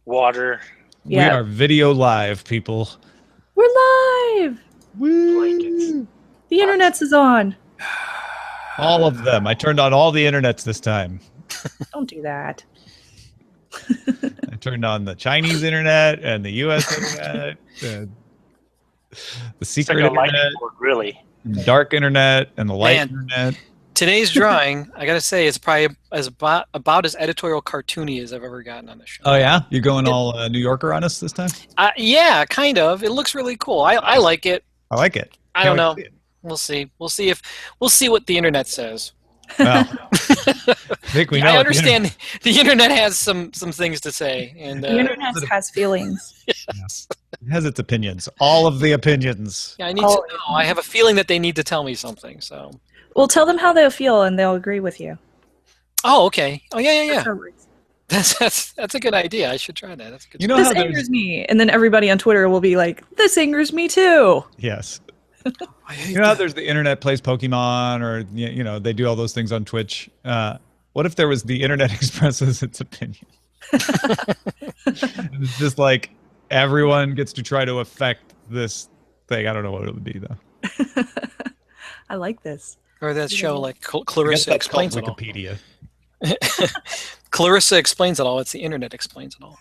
water. Yeah. We are video live, people. We're live. Blankets. The internet's is on. All of them. I turned on all the internets this time. Don't do that. I turned on the Chinese internet and the U.S. internet, and the It's secret like a lightning internet, board, really. and the dark internet, and the light Man. internet. Today's drawing, I gotta say, is probably about as editorial cartoony as I've ever gotten on the show. Oh yeah, you're going all New Yorker on us this time. Yeah, kind of. It looks really cool. I like it. I like it. I Can't don't wait know. to We'll see. We'll see what the internet says. see it. Well, I think we know. I what the internet- understand the internet has some things to say, and The internet has feelings. yes. It has its opinions. All of the opinions. Yeah, I need to know. I have a feeling that they need to tell me something. So. Well, tell them how they'll feel, and they'll agree with you. Oh, okay. Oh, yeah. For a reason. That's a good idea. I should try that. That's a good. You know This how there's angers me, and then everybody on Twitter will be like, "This angers me too." yes. I hate You know how that. there's the internet plays Pokemon, or you know they do all those things on Twitch. What if there was the internet expresses its opinion? And it's just like everyone gets to try to affect this thing. I don't know what it would be though. I like this. Or that show like I guess Clarissa that's called Explains It All. Wikipedia. Clarissa Explains It All. It's the internet explains it all.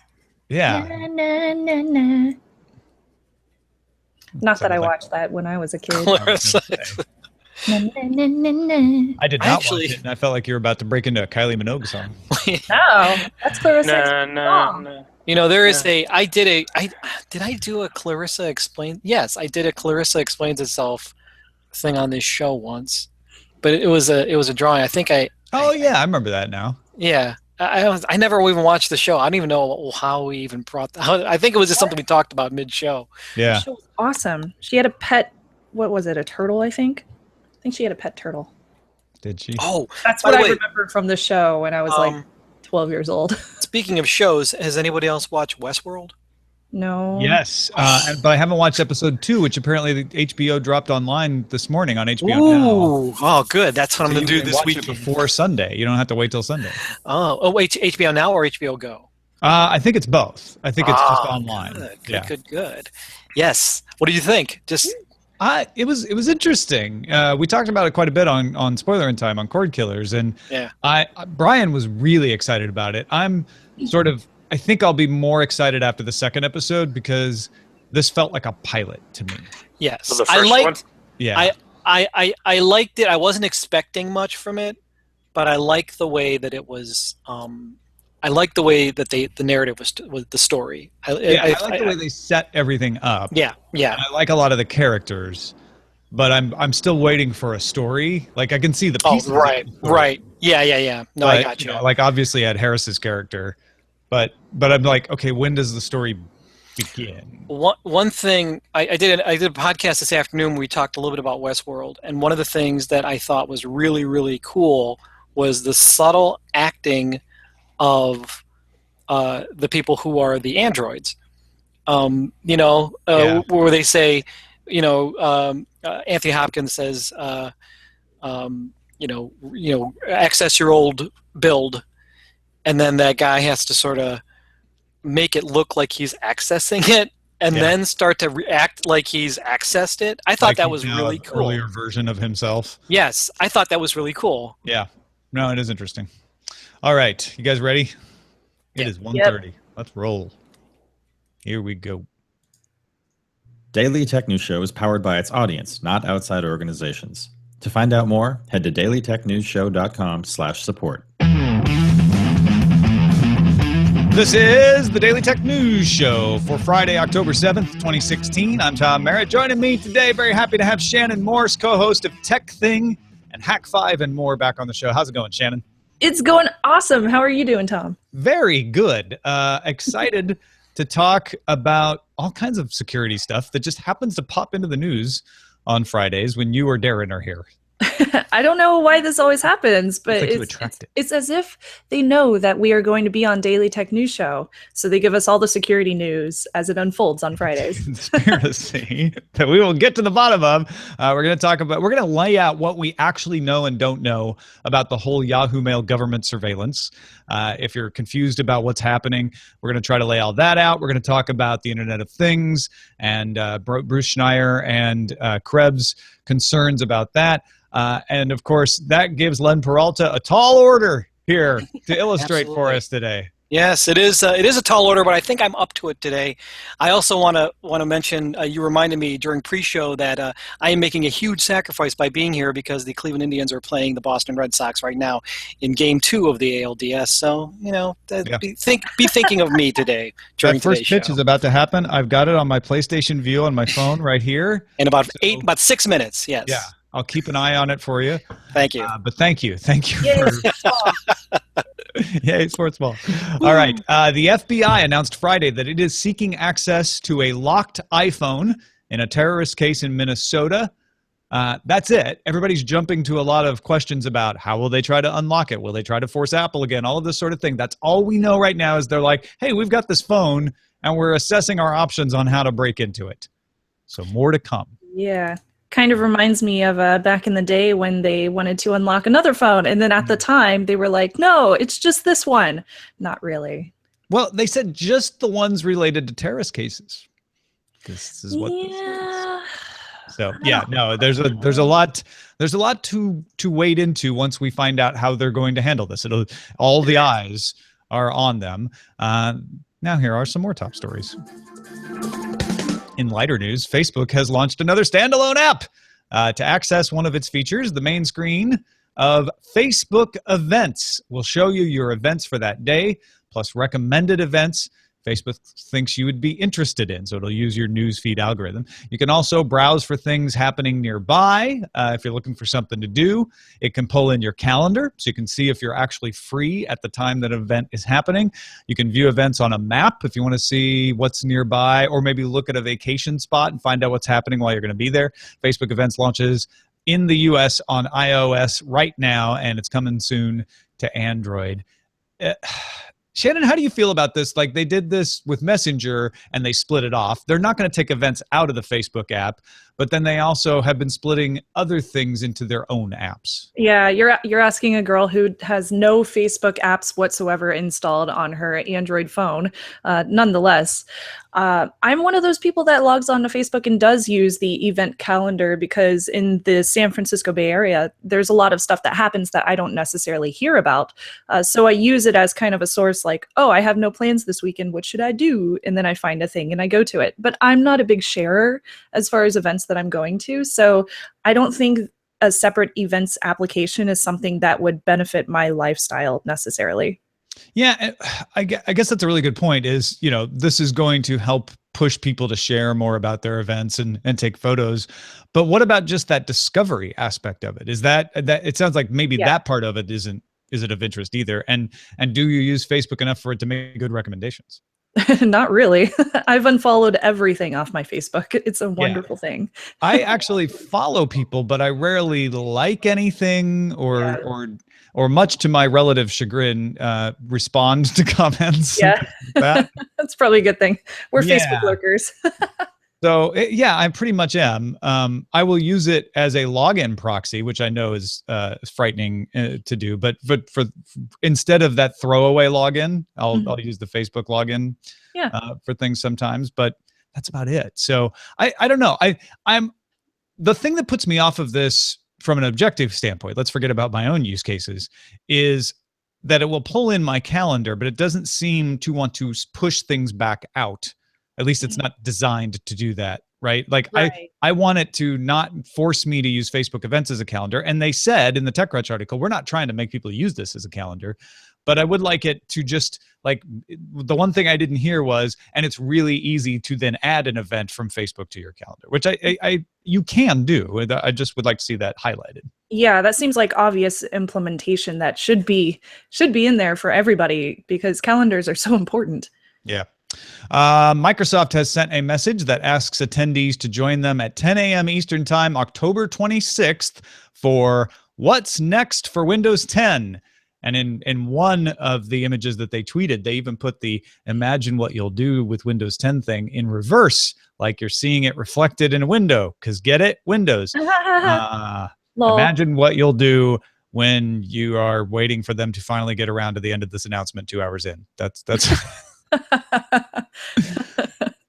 Yeah. Na, na, na, na. Not that I Sounds like- watched that when I was a kid. Clarissa. Na, na, na, na, na. I did I not actually- watch it, and I felt like you were about to break into a Kylie Minogue song. No, that's Clarissa. No. You know, there is did I do a Clarissa Explain? Yes, I did a Clarissa Explains Itself thing on this show once, but it was a drawing. I think Oh yeah, I remember that now. yeah. I never even watched the show. I don't even know how we even brought that. I think it was just something we talked about mid-show. Yeah. She was awesome. She had a pet. What was it? A turtle, I think. I think she had a pet turtle. Did she? Oh, That's by what the I way, remember from the show when I was like 12 years old. speaking of shows, has anybody else watched Westworld? No. Yes, but I haven't watched episode 2, which apparently the HBO dropped online this morning on HBO now. Ooh, oh, good. That's what I'm So going you to do can this watch week. it before Sunday. You don't have to wait till Sunday. Oh, wait, HBO Now or HBO Go? I think it's both. I think it's just online. Good. Yes. What do you think? Just It was interesting. We talked about it quite a bit on Spoiler in Time on Cord Killers, and yeah. Brian was really excited about it. I think I'll be more excited after the second episode because this felt like a pilot to me. Yes. So the I first liked. one? Yeah. I liked it. I wasn't expecting much from it, but I liked the way that it was. I liked the way that the narrative was the story. I like the way they set everything up. Yeah. And I like a lot of the characters, but I'm still waiting for a story. Like I can see the pieces. Right. Yeah. No, I got you. Like obviously Ed Harris's character, but I'm like, okay, when does the story begin? One thing I did a podcast this afternoon where we talked a little bit about Westworld, and one of the things that I thought was really, really cool was the subtle acting of the people who are the androids. Where they say, Anthony Hopkins says, access your old build, and then that guy has to sort of make it look like he's accessing it, and then start to react like he's accessed it. I thought that was really cool. Earlier version of himself. Yes, I thought that was really cool. Yeah. No, it is interesting. All right, you guys ready? It is 1:30. Let's roll. Here we go. Daily Tech News Show is powered by its audience, not outside organizations. To find out more, head to dailytechnewsshow.com/support. This is the Daily Tech News Show for Friday, October 7th, 2016. I'm Tom Merritt. Joining me today, very happy to have Shanon Morse, co-host of Tech Thing and Hack 5 and more, back on the show. How's it going, Shanon? It's going awesome. How are you doing, Tom? Very good. Excited to talk about all kinds of security stuff that just happens to pop into the news on Fridays when you or Darren are here. I don't know why this always happens, but like to attract it. it's as if they know that we are going to be on Daily Tech News Show, so they give us all the security news as it unfolds on Fridays. Conspiracy that we will get to the bottom of. We're going to lay out what we actually know and don't know about the whole Yahoo Mail government surveillance. If you're confused about what's happening, we're going to try to lay all that out. We're going to talk about the Internet of Things and Bruce Schneier and Krebs' concerns about that. And of course, that gives Len Peralta a tall order here to illustrate for us today. Yes, it is. It is a tall order, but I think I'm up to it today. I also want to mention. You reminded me during pre-show that I am making a huge sacrifice by being here because the Cleveland Indians are playing the Boston Red Sox right now in Game 2 of the ALDS. So be thinking of me today during that first pitch show. is about to happen. I've got it on my PlayStation View on my phone right here. In about 6 minutes. Yes. Yeah, I'll keep an eye on it for you. Thank you. But thank you. Yay, Yay, sports ball. All right. The FBI announced Friday that it is seeking access to a locked iPhone in a terrorist case in Minnesota. That's it. Everybody's jumping to a lot of questions about how will they try to unlock it? Will they try to force Apple again? All of this sort of thing. That's all we know right now is they're like, hey, we've got this phone and we're assessing our options on how to break into it. So more to come. Yeah. Kind of reminds me of back in the day when they wanted to unlock another phone, and then at the time they were like, no, it's just this one. Not really. Well, they said just the ones related to terrorist cases. This is what this is. So no, there's a lot to wade into once we find out how they're going to handle this. All the eyes are on them. Now here are some more top stories. In lighter news, Facebook has launched another standalone app to access one of its features. The main screen of Facebook Events will show you your events for that day, plus recommended events Facebook thinks you would be interested in. So it'll use your newsfeed algorithm. You can also browse for things happening nearby. If you're looking for something to do, it can pull in your calendar so you can see if you're actually free at the time that an event is happening. You can view events on a map if you want to see what's nearby, or maybe look at a vacation spot and find out what's happening while you're going to be there. Facebook Events launches in the US on iOS right now, and it's coming soon to Android. Shannon, how do you feel about this? Like, they did this with Messenger and they split it off. They're not going to take events out of the Facebook app, but then they also have been splitting other things into their own apps. Yeah, you're asking a girl who has no Facebook apps whatsoever installed on her Android phone. Nonetheless, I'm one of those people that logs on to Facebook and does use the event calendar because in the San Francisco Bay Area, there's a lot of stuff that happens that I don't necessarily hear about. So I use it as kind of a source like, oh, I have no plans this weekend. What should I do? And then I find a thing and I go to it. But I'm not a big sharer as far as events that I'm going to. So I don't think a separate events application is something that would benefit my lifestyle necessarily. Yeah, I guess that's a really good point is, this is going to help push people to share more about their events and take photos. But what about just that discovery aspect of it? Is that it sounds like maybe that part of it isn't of interest either. And do you use Facebook enough for it to make good recommendations? Not really. I've unfollowed everything off my Facebook. It's a wonderful thing. I actually follow people, but I rarely like anything or much to my relative chagrin, respond to comments. Yeah, like that's probably a good thing. We're Facebook lurkers. So I pretty much am. I will use it as a login proxy, which I know is frightening to do. But for instead of that throwaway login, I'll use the Facebook login for things sometimes. But that's about it. So I don't know. I'm the thing that puts me off of this from an objective standpoint. Let's forget about my own use cases. Is that it will pull in my calendar, but it doesn't seem to want to push things back out. At least it's not designed to do that, right? Like I want it to not force me to use Facebook Events as a calendar. And they said in the TechCrunch article, we're not trying to make people use this as a calendar, but I would like it to just the one thing I didn't hear was, and it's really easy to then add an event from Facebook to your calendar, which you can do. I just would like to see that highlighted. Yeah, that seems like obvious implementation that should be in there for everybody because calendars are so important. Yeah. Microsoft has sent a message that asks attendees to join them at 10 a.m. Eastern Time, October 26th for what's next for Windows 10? And in one of the images that they tweeted, they even put the imagine what you'll do with Windows 10 thing in reverse, like you're seeing it reflected in a window, because get it? Windows. Imagine what you'll do when you are waiting for them to finally get around to the end of this announcement 2 hours in. That's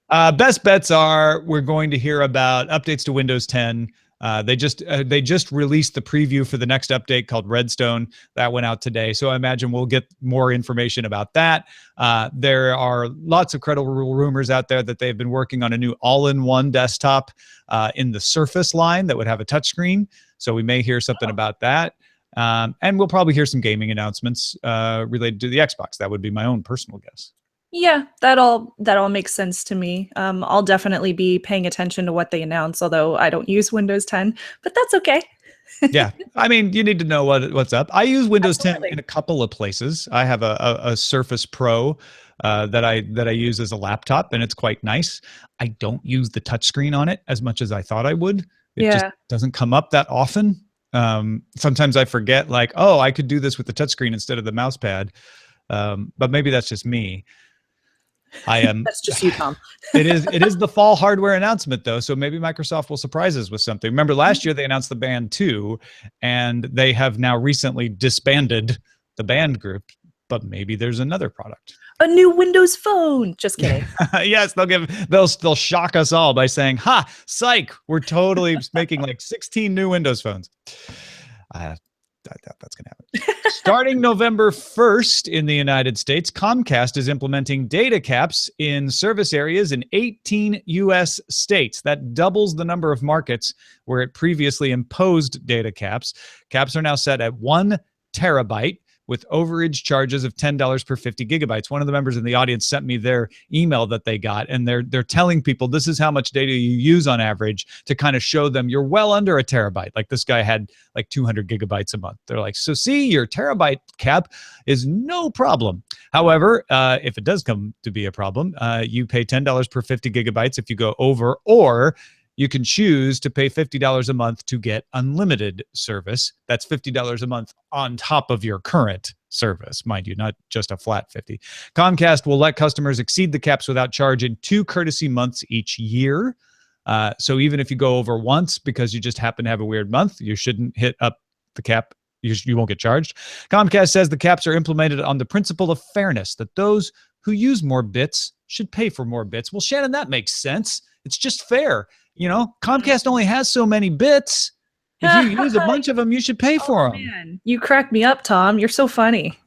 best bets are we're going to hear about updates to Windows 10. They just released the preview for the next update called Redstone. That went out today. So I imagine we'll get more information about that. There are lots of credible rumors out there that they've been working on a new all-in-one desktop in the Surface line that would have a touchscreen. So we may hear something about that. And we'll probably hear some gaming announcements related to the Xbox. That would be my own personal guess. Yeah, that all makes sense to me. I'll definitely be paying attention to what they announce, although I don't use Windows 10, but that's okay. Yeah, I mean, you need to know what's up. I use Windows Absolutely. 10 in a couple of places. I have a Surface Pro that I use as a laptop, and it's quite nice. I don't use the touchscreen on it as much as I thought I would. It just doesn't come up that often. Sometimes I forget, like, oh, I could do this with the touchscreen instead of the mouse pad. But maybe that's just me. That's just you, Tom. It is the fall hardware announcement, though, so maybe Microsoft will surprise us with something. Remember last year they announced the Band 2, and they have now recently disbanded the Band group, but maybe there's another product. A new Windows Phone. Just kidding. Yes, they'll shock us all by saying, "Ha, psych, we're totally making like 16 new Windows phones." I doubt that's going to happen. Starting November 1st in the United States, Comcast is implementing data caps in service areas in 18 U.S. states. That doubles the number of markets where it previously imposed data caps. Caps are now set at 1 terabyte with overage charges of $10 per 50 gigabytes. One of the members in the audience sent me their email that they got, and they're telling people this is how much data you use on average to kind of show them you're well under a terabyte. Like this guy had like 200 gigabytes a month. They're like, so see, your terabyte cap is no problem. However, if it does come to be a problem, you pay $10 per 50 gigabytes if you go over, or you can choose to pay $50 a month to get unlimited service. That's $50 a month on top of your current service, mind you, not just a flat 50. Comcast will let customers exceed the caps without charge in 2 courtesy months each year. So even if you go over once because you just happen to have a weird month, you shouldn't hit up the cap. You won't get charged. Comcast says the caps are implemented on the principle of fairness, that those who use more bits should pay for more bits. Well, Shannon, that makes sense. It's just fair. You know, Comcast only has so many bits. If you use a bunch of them, you should pay for them. Man, you cracked me up, Tom. You're so funny.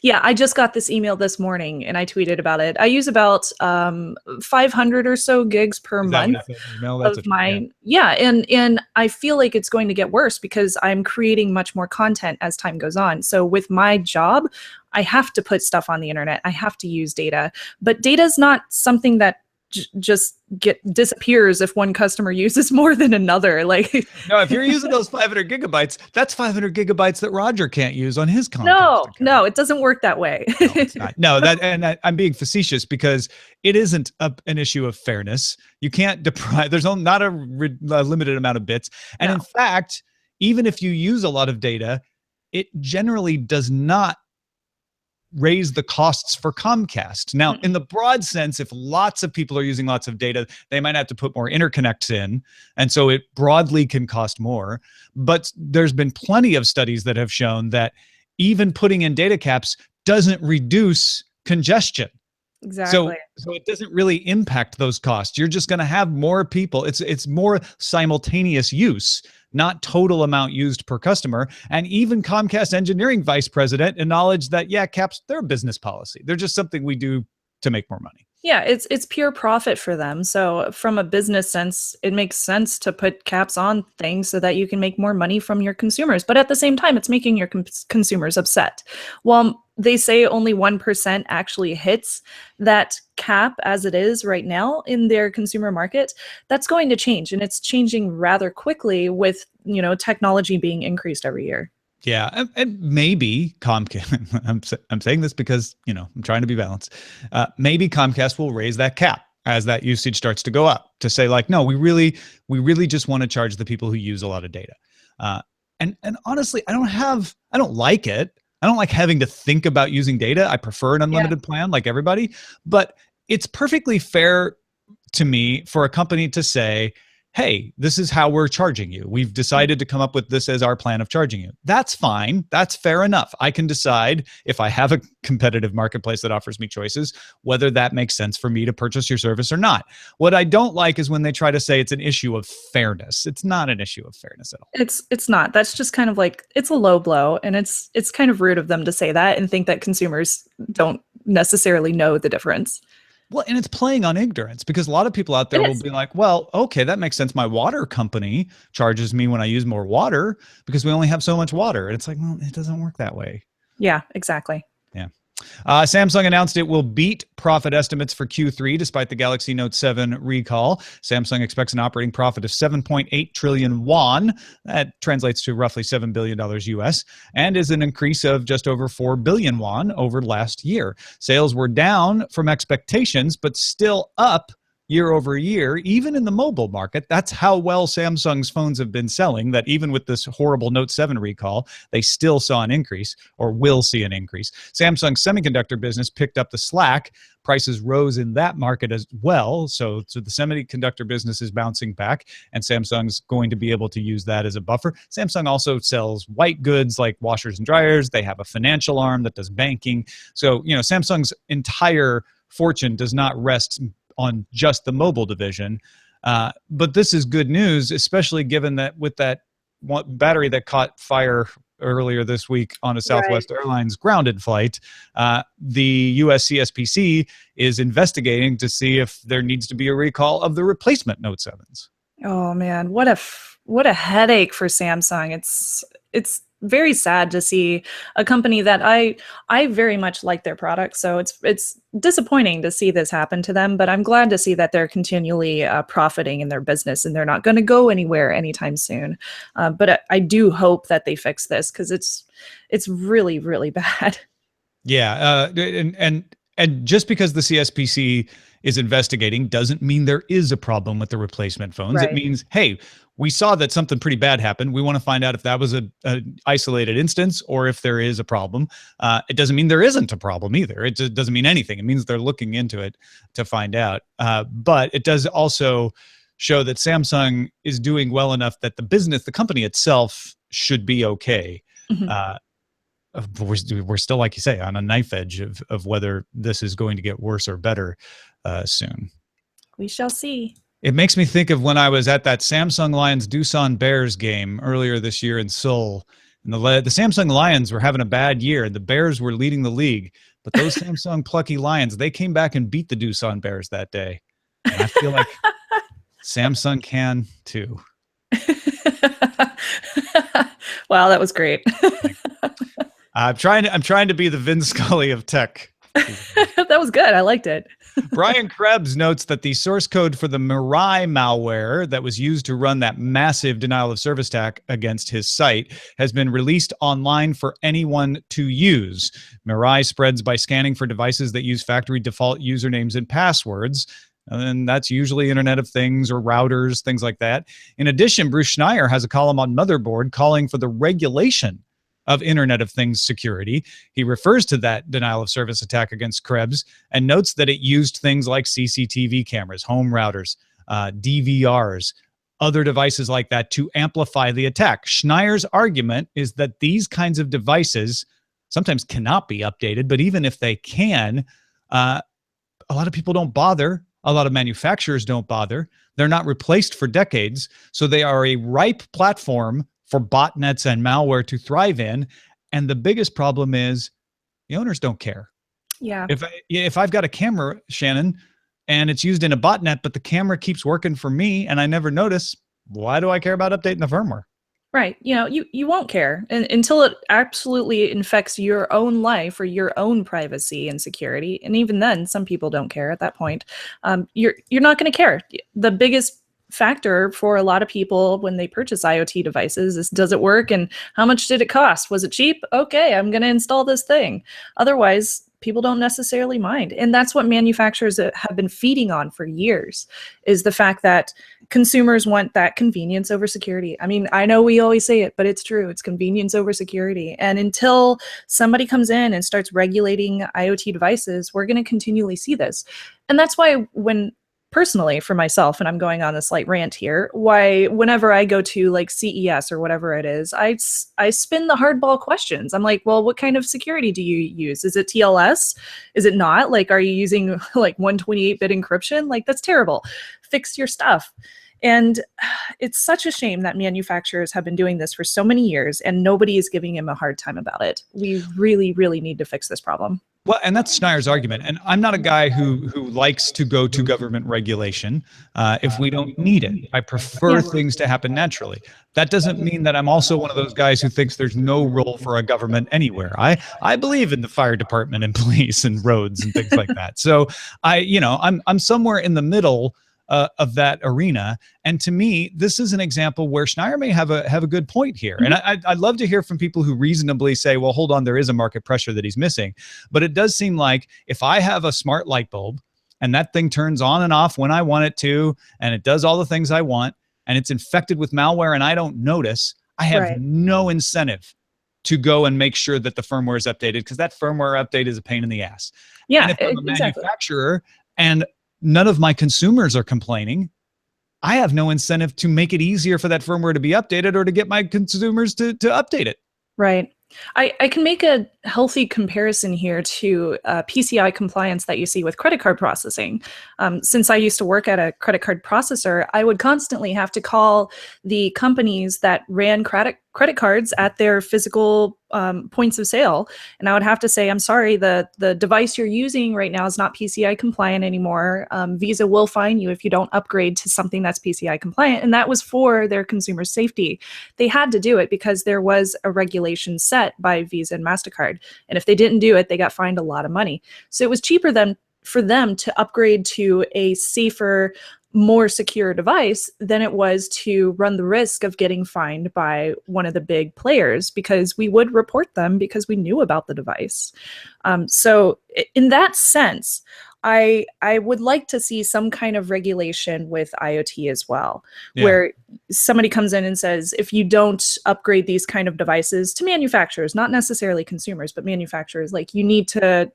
Yeah, I just got this email this morning, and I tweeted about it. I use about 500 or so gigs per month of mine. Yeah, and I feel like it's going to get worse because I'm creating much more content as time goes on. So with my job, I have to put stuff on the internet. I have to use data. But data is not something that just disappears if one customer uses more than another. Like, no, if you're using those 500 gigabytes, that's 500 gigabytes that Roger can't use on his content. No, it doesn't work that way. No, it's not. No, I'm being facetious because it isn't an issue of fairness. You can't deprive. There's not a limited amount of bits, and in fact, even if you use a lot of data, it generally does not raise the costs for Comcast. Now, in the broad sense, if lots of people are using lots of data, they might have to put more interconnects in, and so it broadly can cost more. But there's been plenty of studies that have shown that even putting in data caps doesn't reduce congestion. Exactly. So it doesn't really impact those costs. You're just going to have more people. It's more simultaneous use, not total amount used per customer. And even Comcast engineering vice president acknowledged that, yeah, caps, they're a business policy. They're just something we do to make more money. Yeah, it's pure profit for them. So from a business sense, it makes sense to put caps on things so that you can make more money from your consumers. But at the same time, it's making your consumers upset. Well, they say only 1% actually hits that cap as it is right now in their consumer market. That's going to change, and it's changing rather quickly with, technology being increased every year. Yeah, and maybe Comcast, I'm saying this because, I'm trying to be balanced. Maybe Comcast will raise that cap as that usage starts to go up to say, like, no, we really just want to charge the people who use a lot of data. And honestly, I don't like it. I don't like having to think about using data. I prefer an unlimited plan like everybody, but it's perfectly fair to me for a company to say, hey, this is how we're charging you. We've decided to come up with this as our plan of charging you. That's fine. That's fair enough. I can decide if I have a competitive marketplace that offers me choices, whether that makes sense for me to purchase your service or not. What I don't like is when they try to say it's an issue of fairness. It's not an issue of fairness at all. It's not. That's just kind of like, it's a low blow, and it's kind of rude of them to say that and think that consumers don't necessarily know the difference. Well, and it's playing on ignorance, because a lot of people out there will be like, well, okay, that makes sense. My water company charges me when I use more water because we only have so much water. And it's like, well, it doesn't work that way. Yeah, exactly. Yeah. Samsung announced it will beat profit estimates for Q3 despite the Galaxy Note 7 recall. Samsung expects an operating profit of 7.8 trillion won. That translates to roughly $7 billion US, and is an increase of just over 4 billion won over last year. Sales were down from expectations, but still up year over year, even in the mobile market. That's how well Samsung's phones have been selling, that even with this horrible Note 7 recall, they still saw an increase, or will see an increase. Samsung's semiconductor business picked up the slack. Prices rose in that market as well. So the semiconductor business is bouncing back, and Samsung's going to be able to use that as a buffer. Samsung also sells white goods like washers and dryers. They have a financial arm that does banking. So, Samsung's entire fortune does not rest on just the mobile division. But this is good news, especially given that with that battery that caught fire earlier this week on a Southwest Airlines grounded flight, the US CSPC is investigating to see if there needs to be a recall of the replacement Note 7s. Oh man, what a headache for Samsung. It's very sad to see a company that I very much like their product. So it's disappointing to see this happen to them, but I'm glad to see that they're continually profiting in their business, and they're not going to go anywhere anytime soon. But I do hope that they fix this, because it's really, really bad. Yeah, and just because the CSPC is investigating doesn't mean there is a problem with the replacement phones. Right. It means, hey, we saw that something pretty bad happened. We want to find out if that was an isolated instance or if there is a problem. It doesn't mean there isn't a problem either. It just doesn't mean anything. It means they're looking into it to find out. But it does also show that Samsung is doing well enough that the company itself should be okay. Mm-hmm. We're still, like you say, on a knife edge of whether this is going to get worse or better soon. We shall see. It makes me think of when I was at that Samsung Lions Doosan Bears game earlier this year in Seoul. And the Samsung Lions were having a bad year, and the Bears were leading the league. But those Samsung plucky Lions, they came back and beat the Doosan Bears that day. And I feel like Samsung can too. Wow, that was great. I'm trying to be the Vin Scully of tech. That was good. I liked it. Brian Krebs notes that the source code for the Mirai malware that was used to run that massive denial of service attack against his site has been released online for anyone to use. Mirai spreads by scanning for devices that use factory default usernames and passwords. And that's usually Internet of Things or routers, things like that. In addition, Bruce Schneier has a column on Motherboard calling for the regulation of Internet of Things security. He refers to that denial of service attack against Krebs and notes that it used things like CCTV cameras, home routers, DVRs, other devices like that to amplify the attack. Schneier's argument is that these kinds of devices sometimes cannot be updated, but even if they can, a lot of people don't bother. A lot of manufacturers don't bother. They're not replaced for decades, so they are a ripe platform for botnets and malware to thrive in. And the biggest problem is the owners don't care. Yeah. If I've got a camera, Shanon, and it's used in a botnet, but the camera keeps working for me and I never notice, why do I care about updating the firmware? Right. You won't care until it absolutely infects your own life or your own privacy and security. And even then, some people don't care at that point. You're not going to care. The biggest factor for a lot of people when they purchase IoT devices is, does it work and how much did it cost? Was it cheap? Okay, I'm going to install this thing. Otherwise, people don't necessarily mind. And that's what manufacturers have been feeding on for years, is the fact that consumers want that convenience over security. I mean, I know we always say it, but it's true. It's convenience over security. And until somebody comes in and starts regulating IoT devices, we're going to continually see this. And that's why personally for myself, and I'm going on a slight rant here, why whenever I go to like CES or whatever it is, I spin the hardball questions. I'm like, well, what kind of security do you use? Is it TLS? Is it not? Like, are you using like 128-bit encryption? Like, that's terrible. Fix your stuff. And it's such a shame that manufacturers have been doing this for so many years and nobody is giving him a hard time about it. We really, really need to fix this problem. Well, and that's Schneier's argument. And I'm not a guy who likes to go to government regulation if we don't need it. I prefer things to happen naturally. That doesn't mean that I'm also one of those guys who thinks there's no role for a government anywhere. I believe in the fire department and police and roads and things like that. So I'm somewhere in the middle of that arena. And to me, this is an example where Schneier may have a good point here. And I'd love to hear from people who reasonably say, well, hold on, there is a market pressure that he's missing. But it does seem like if I have a smart light bulb and that thing turns on and off when I want it to, and it does all the things I want, and it's infected with malware and I don't notice, I have no incentive to go and make sure that the firmware is updated, because that firmware update is a pain in the ass. Yeah, and if I'm a manufacturer and none of my consumers are complaining, I have no incentive to make it easier for that firmware to be updated or to get my consumers to update it. Right. I can make a healthy comparison here to PCI compliance that you see with credit card processing. Since I used to work at a credit card processor, I would constantly have to call the companies that ran credit cards at their physical points of sale. And I would have to say, I'm sorry, the device you're using right now is not PCI compliant anymore. Visa will fine you if you don't upgrade to something that's PCI compliant. And that was for their consumer safety. They had to do it because there was a regulation set by Visa and MasterCard. And if they didn't do it, they got fined a lot of money. So it was cheaper for them to upgrade to a safer, more secure device than it was to run the risk of getting fined by one of the big players, because we would report them because we knew about the device. So in that sense, I would like to see some kind of regulation with IoT as well, where somebody comes in and says, if you don't upgrade these kind of devices to manufacturers, not necessarily consumers, but manufacturers, like you need to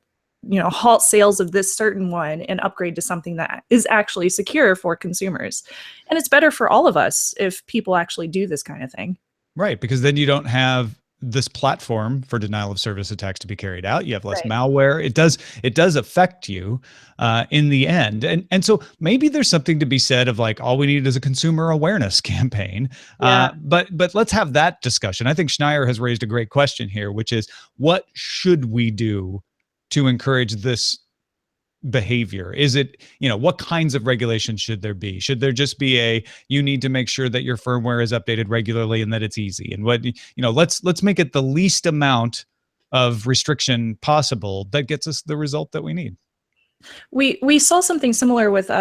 halt sales of this certain one and upgrade to something that is actually secure for consumers. And it's better for all of us if people actually do this kind of thing. Right, because then you don't have this platform for denial of service attacks to be carried out. You have less malware. It does affect you in the end. And so maybe there's something to be said of like, all we need is a consumer awareness campaign. But let's have that discussion. I think Schneier has raised a great question here, which is, what should we do to encourage this behavior? Is it, what kinds of regulations should there be? Should there just be you need to make sure that your firmware is updated regularly and that it's easy? And let's make it the least amount of restriction possible that gets us the result that we need. We saw something similar with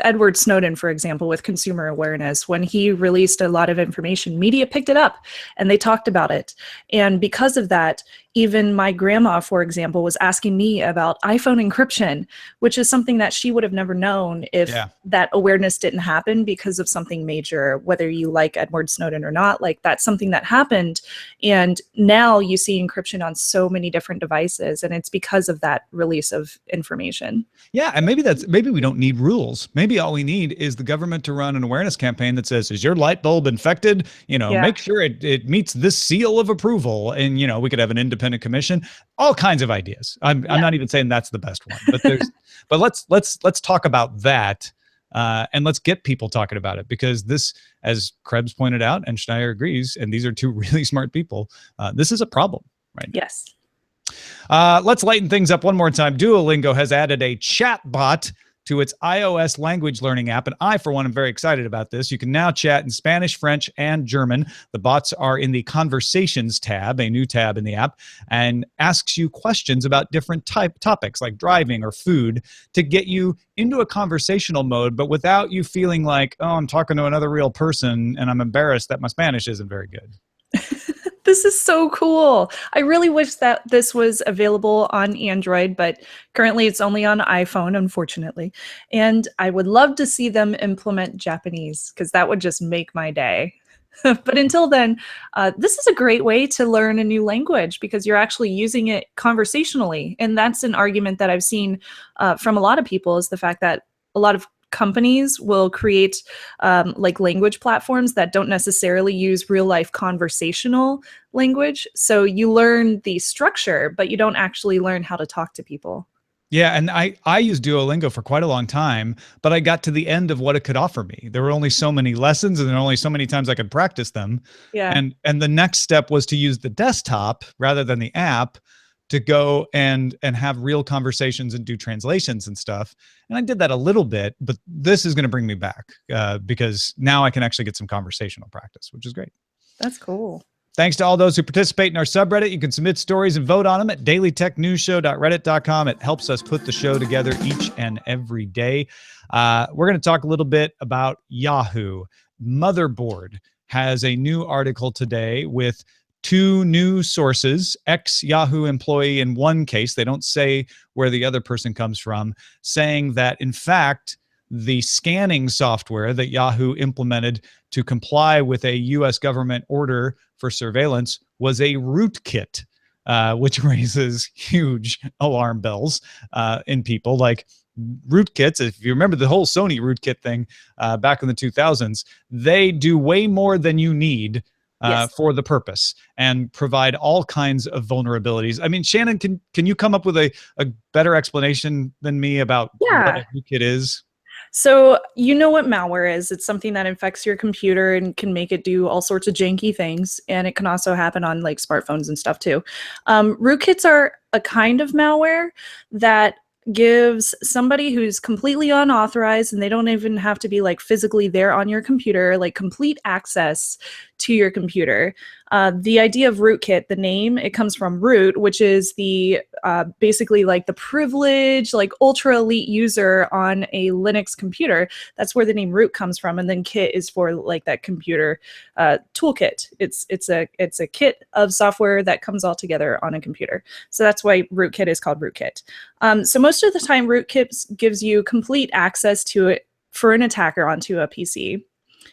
Edward Snowden, for example, with consumer awareness. When he released a lot of information, media picked it up and they talked about it. And because of that, even my grandma, for example, was asking me about iPhone encryption, which is something that she would have never known if that awareness didn't happen because of something major, whether you like Edward Snowden or not. Like, that's something that happened. And now you see encryption on so many different devices, and it's because of that release of information. Yeah, and maybe we don't need rules. Maybe all we need is the government to run an awareness campaign that says, is your light bulb infected? Make sure it meets this seal of approval. And, we could have an independent commission, all kinds of ideas. I'm not even saying that's the best one, but let's talk about that. And let's get people talking about it, because this, as Krebs pointed out, and Schneier agrees, and these are two really smart people, this is a problem, right? Yes. Let's lighten things up one more time. Duolingo has added a chat bot to its iOS language learning app. And I, for one, am very excited about this. You can now chat in Spanish, French, and German. The bots are in the Conversations tab, a new tab in the app, and asks you questions about different topics like driving or food to get you into a conversational mode, but without you feeling like, oh, I'm talking to another real person and I'm embarrassed that my Spanish isn't very good. This is so cool. I really wish that this was available on Android, but currently it's only on iPhone, unfortunately. And I would love to see them implement Japanese because that would just make my day. But until then, this is a great way to learn a new language because you're actually using it conversationally. And that's an argument that I've seen from a lot of people is the fact that a lot of companies will create like language platforms that don't necessarily use real life conversational language. So you learn the structure, but you don't actually learn how to talk to people. Yeah, and I used Duolingo for quite a long time, but I got to the end of what it could offer me. There were only so many lessons and there were only so many times I could practice them. Yeah. And the next step was to use the desktop rather than the app to go and have real conversations and do translations and stuff. And I did that a little bit, but this is going to bring me back because now I can actually get some conversational practice, which is great. That's cool. Thanks to all those who participate in our subreddit. You can submit stories and vote on them at dailytechnewsshow.reddit.com. It helps us put the show together each and every day. We're going to talk a little bit about Yahoo. Motherboard has a new article today with 2 new sources, ex-Yahoo employee in one case, they don't say where the other person comes from, saying that, in fact, the scanning software that Yahoo implemented to comply with a U.S. government order for surveillance was a rootkit, which raises huge alarm bells in people. Like rootkits, if you remember the whole Sony rootkit thing back in the 2000s, they do way more than you need for the purpose and provide all kinds of vulnerabilities. I mean, Shanon, can you come up with a better explanation than me about what a rootkit is? So you know what malware is. It's something that infects your computer and can make it do all sorts of janky things. And it can also happen on like smartphones and stuff too. Rootkits are a kind of malware that gives somebody who's completely unauthorized and they don't even have to be like physically there on your computer, like complete access to your computer. The idea of rootkit, the name, it comes from root, which is the basically like the privileged, like ultra elite user on a Linux computer. That's where the name root comes from, and then kit is for like that computer toolkit. It's a kit of software that comes all together on a computer. So that's why rootkit is called rootkit. So most of the time, rootkit gives you complete access to it for an attacker onto a PC.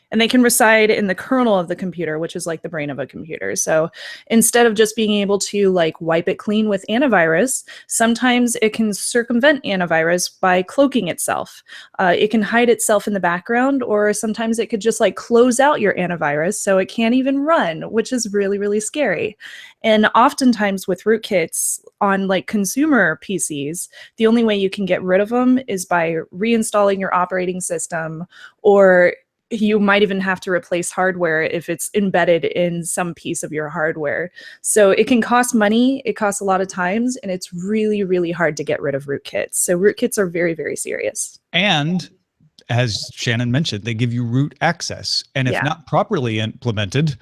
And they can reside in the kernel of the computer, which is like the brain of a computer. So instead of just being able to like wipe it clean with antivirus, sometimes it can circumvent antivirus by cloaking itself. It can hide itself in the background, or sometimes it could just like close out your antivirus so it can't even run, which is really, really scary. And oftentimes with rootkits on like consumer PCs, the only way you can get rid of them is by reinstalling your operating system, or you might even have to replace hardware if it's embedded in some piece of your hardware. So it can cost money, it costs a lot of times, and it's really, really hard to get rid of rootkits. So rootkits are very, very serious. And as Shanon mentioned, they give you root access. And if not properly implemented,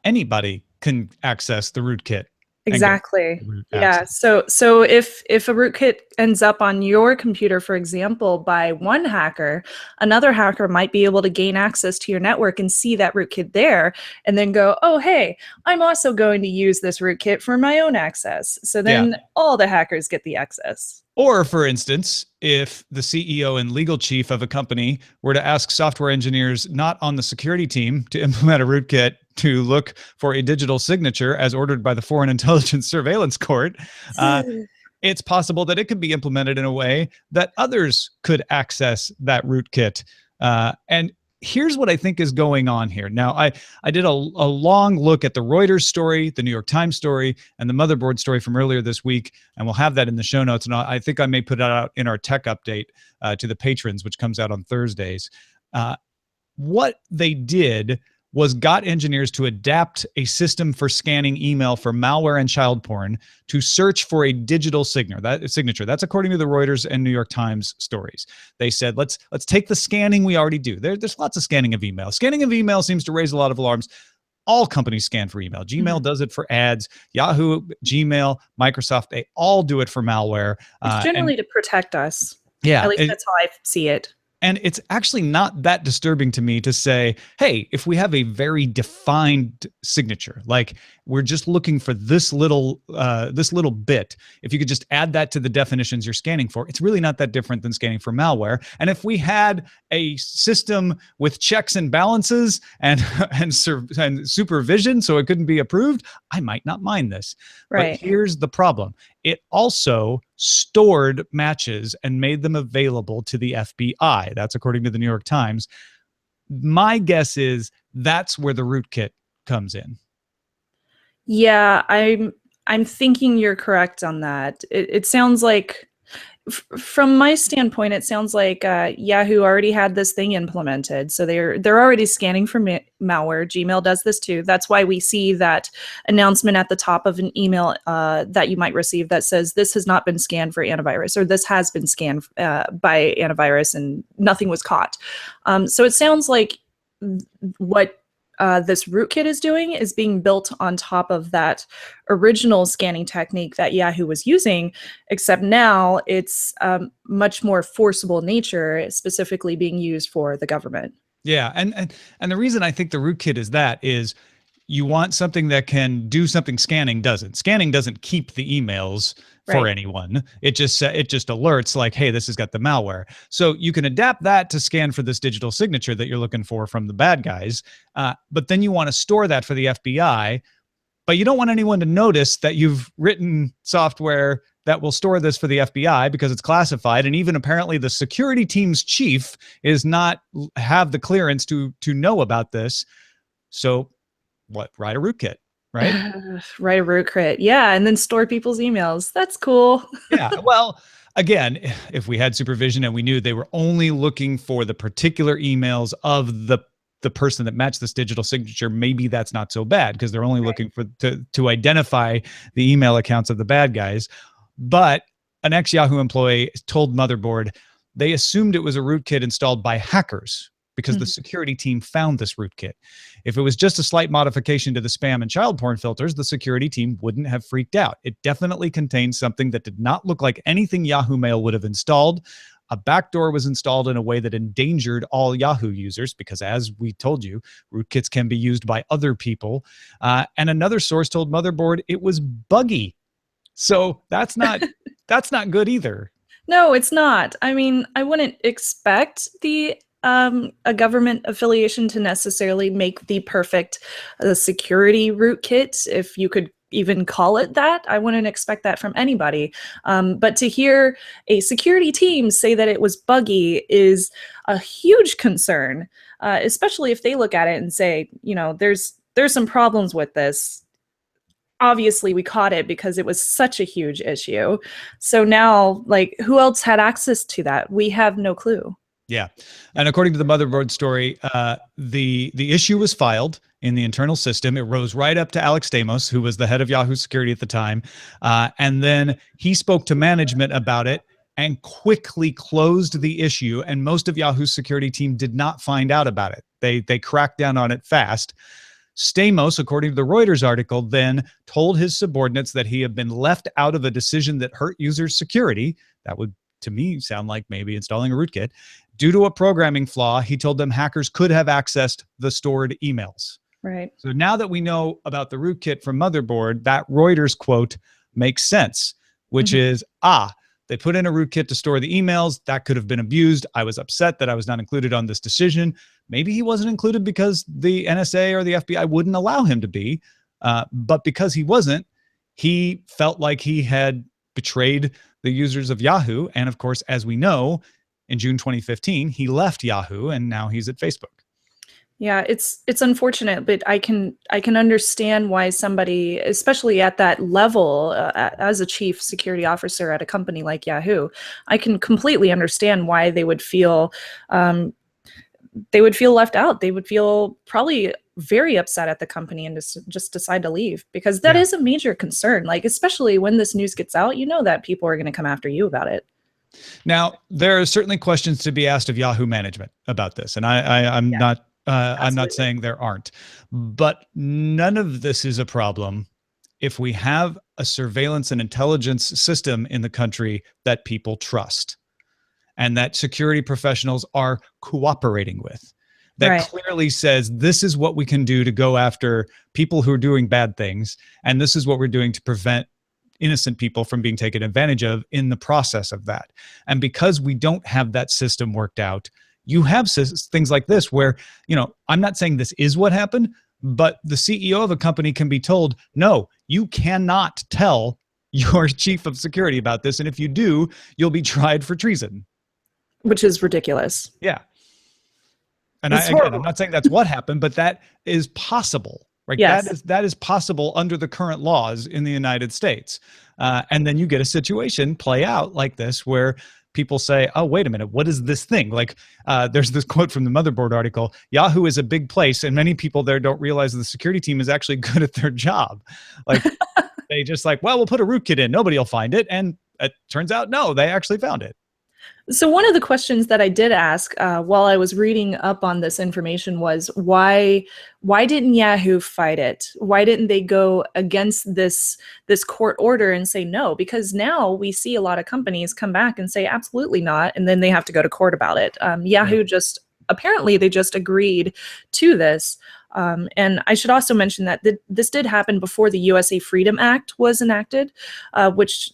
anybody can access the rootkit. Exactly. Yeah. So if a rootkit ends up on your computer, for example, by one hacker, another hacker might be able to gain access to your network and see that rootkit there and then go, oh, hey, I'm also going to use this rootkit for my own access. So then all the hackers get the access. Or, for instance, if the CEO and legal chief of a company were to ask software engineers not on the security team to implement a rootkit to look for a digital signature as ordered by the Foreign Intelligence Surveillance Court, it's possible that it could be implemented in a way that others could access that rootkit. And here's what I think is going on here. Now, I did a long look at the Reuters story, the New York Times story, and the Motherboard story from earlier this week, and we'll have that in the show notes. And I think I may put it out in our tech update to the patrons, which comes out on Thursdays. What they did was got engineers to adapt a system for scanning email for malware and child porn to search for a digital signature. That's according to the Reuters and New York Times stories. They said, let's take the scanning we already do. There's lots of scanning of email. Scanning of email seems to raise a lot of alarms. All companies scan for email. Gmail does it for ads. Yahoo, Gmail, Microsoft, they all do it for malware. It's generally to protect us. Yeah. At least that's how I see it. And it's actually not that disturbing to me to say, hey, if we have a very defined signature, like we're just looking for this little bit, if you could just add that to the definitions you're scanning for, it's really not that different than scanning for malware. And if we had a system with checks and balances and supervision so it couldn't be approved, I might not mind this. Right. But here's the problem. It also stored matches and made them available to the FBI. That's according to the New York Times. My guess is that's where the rootkit comes in. Yeah, I'm thinking you're correct on that. It sounds like, from my standpoint, it sounds like Yahoo already had this thing implemented, so they're already scanning for malware. Gmail does this too. That's why we see that announcement at the top of an email that you might receive that says this has not been scanned for antivirus, or this has been scanned by antivirus and nothing was caught. So it sounds like what this rootkit is doing is being built on top of that original scanning technique that Yahoo was using, except now it's much more forcible nature, specifically being used for the government. Yeah, and the reason I think the rootkit is you want something that can do something scanning doesn't. Scanning doesn't keep the emails for anyone. It just alerts like, hey, this has got the malware. So you can adapt that to scan for this digital signature that you're looking for from the bad guys. But then you want to store that for the FBI, but you don't want anyone to notice that you've written software that will store this for the FBI because it's classified. And even apparently the security team's chief is not have the clearance to know about this. So what? Write a rootkit, right? Write a rootkit, yeah, and then store people's emails. That's cool. Yeah, well, again, if we had supervision and we knew they were only looking for the particular emails of the person that matched this digital signature, maybe that's not so bad because they're only looking for to identify the email accounts of the bad guys. But an ex-Yahoo employee told Motherboard they assumed it was a rootkit installed by hackers because the security team found this rootkit. If it was just a slight modification to the spam and child porn filters, the security team wouldn't have freaked out. It definitely contained something that did not look like anything Yahoo Mail would have installed. A backdoor was installed in a way that endangered all Yahoo users because, as we told you, rootkits can be used by other people. And another source told Motherboard it was buggy. So that's not good either. No, it's not. I mean, I wouldn't expect a government affiliation to necessarily make the perfect security rootkit, if you could even call it that. I wouldn't expect that from anybody. But to hear a security team say that it was buggy is a huge concern, especially if they look at it and say, you know, there's some problems with this. Obviously, we caught it because it was such a huge issue. So now, like, who else had access to that? We have no clue. Yeah. And according to the Motherboard story, the issue was filed in the internal system. It rose right up to Alex Stamos, who was the head of Yahoo security at the time. And then he spoke to management about it and quickly closed the issue. And most of Yahoo's security team did not find out about it. They cracked down on it fast. Stamos, according to the Reuters article, then told his subordinates that he had been left out of a decision that hurt users' security. That would, to me, sound like maybe installing a rootkit. Due to a programming flaw, he told them hackers could have accessed the stored emails. Right. So now that we know about the rootkit from Motherboard, that Reuters quote makes sense, which is, they put in a rootkit to store the emails. That could have been abused. I was upset that I was not included on this decision. Maybe he wasn't included because the NSA or the FBI wouldn't allow him to be. But because he wasn't, he felt like he had betrayed the users of Yahoo. And of course, as we know, in June 2015, he left Yahoo and now he's at Facebook. Yeah, it's unfortunate, but I can understand why somebody, especially at that level, as a chief security officer at a company like Yahoo, I can completely understand why they would feel left out. They would feel probably very upset at the company and just decide to leave, because that is a major concern. Like, especially when this news gets out, you know that people are going to come after you about it. Now, there are certainly questions to be asked of Yahoo management about this, and I'm not saying there aren't, but none of this is a problem if we have a surveillance and intelligence system in the country that people trust. and that security professionals are cooperating with. That Right. clearly says this is what we can do to go after people who are doing bad things, and this is what we're doing to prevent innocent people from being taken advantage of in the process of that. And because we don't have that system worked out, you have things like this where, I'm not saying this is what happened, but the CEO of a company can be told, no, you cannot tell your chief of security about this. And if you do, you'll be tried for treason. Which is ridiculous. Yeah. And It's again, horrible. I'm not saying that's what happened, but that is possible. Right? Yes. That is possible under the current laws in the United States. And then you get a situation play out like this where people say, oh, wait a minute, what is this thing? Like there's this quote from the Motherboard article, Yahoo is a big place and many people there don't realize that the security team is actually good at their job. Like they just like, well, we'll put a rootkit in, nobody will find it. And it turns out, no, they actually found it. So one of the questions that I did ask while I was reading up on this information was why didn't Yahoo fight it? Why didn't they go against this court order and say no? Because now we see a lot of companies come back and say absolutely not, and then they have to go to court about it. Yahoo just apparently they just agreed to this. And I should also mention that this did happen before the USA Freedom Act was enacted, which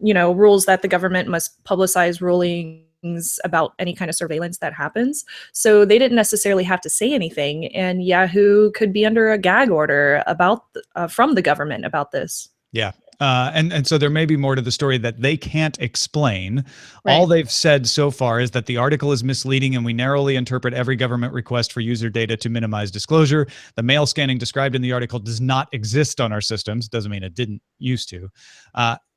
rules that the government must publicize rulings about any kind of surveillance that happens. So they didn't necessarily have to say anything, and Yahoo could be under a gag order about from the government about this. Yeah. And so there may be more to the story that they can't explain. Right. All they've said so far is that the article is misleading and we narrowly interpret every government request for user data to minimize disclosure. The mail scanning described in the article does not exist on our systems. Doesn't mean it didn't used to.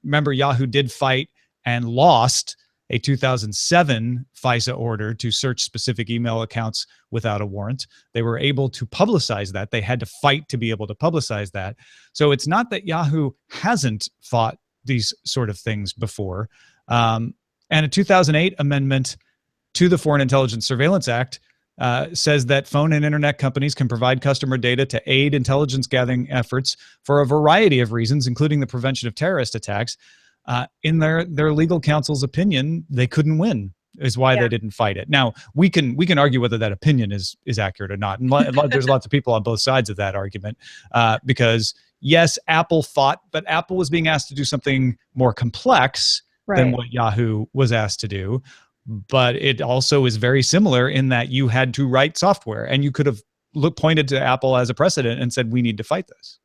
Remember, Yahoo did fight and lost a 2007 FISA order to search specific email accounts without a warrant. They were able to publicize that. They had to fight to be able to publicize that. So it's not that Yahoo hasn't fought these sort of things before. And a 2008 amendment to the Foreign Intelligence Surveillance Act says that phone and internet companies can provide customer data to aid intelligence gathering efforts for a variety of reasons, including the prevention of terrorist attacks. In their legal counsel's opinion, they couldn't win, is why they didn't fight it. Now, we can argue whether that opinion is accurate or not. And there's lots of people on both sides of that argument because, yes, Apple fought, but Apple was being asked to do something more complex than what Yahoo was asked to do. But it also is very similar in that you had to write software, and you could have pointed to Apple as a precedent and said, we need to fight this.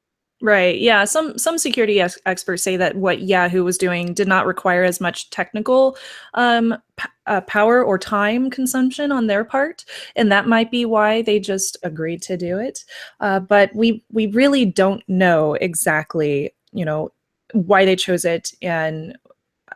Right. Yeah. Some security experts say that what Yahoo was doing did not require as much technical power or time consumption on their part, and that might be why they just agreed to do it. But we really don't know exactly, why they chose it and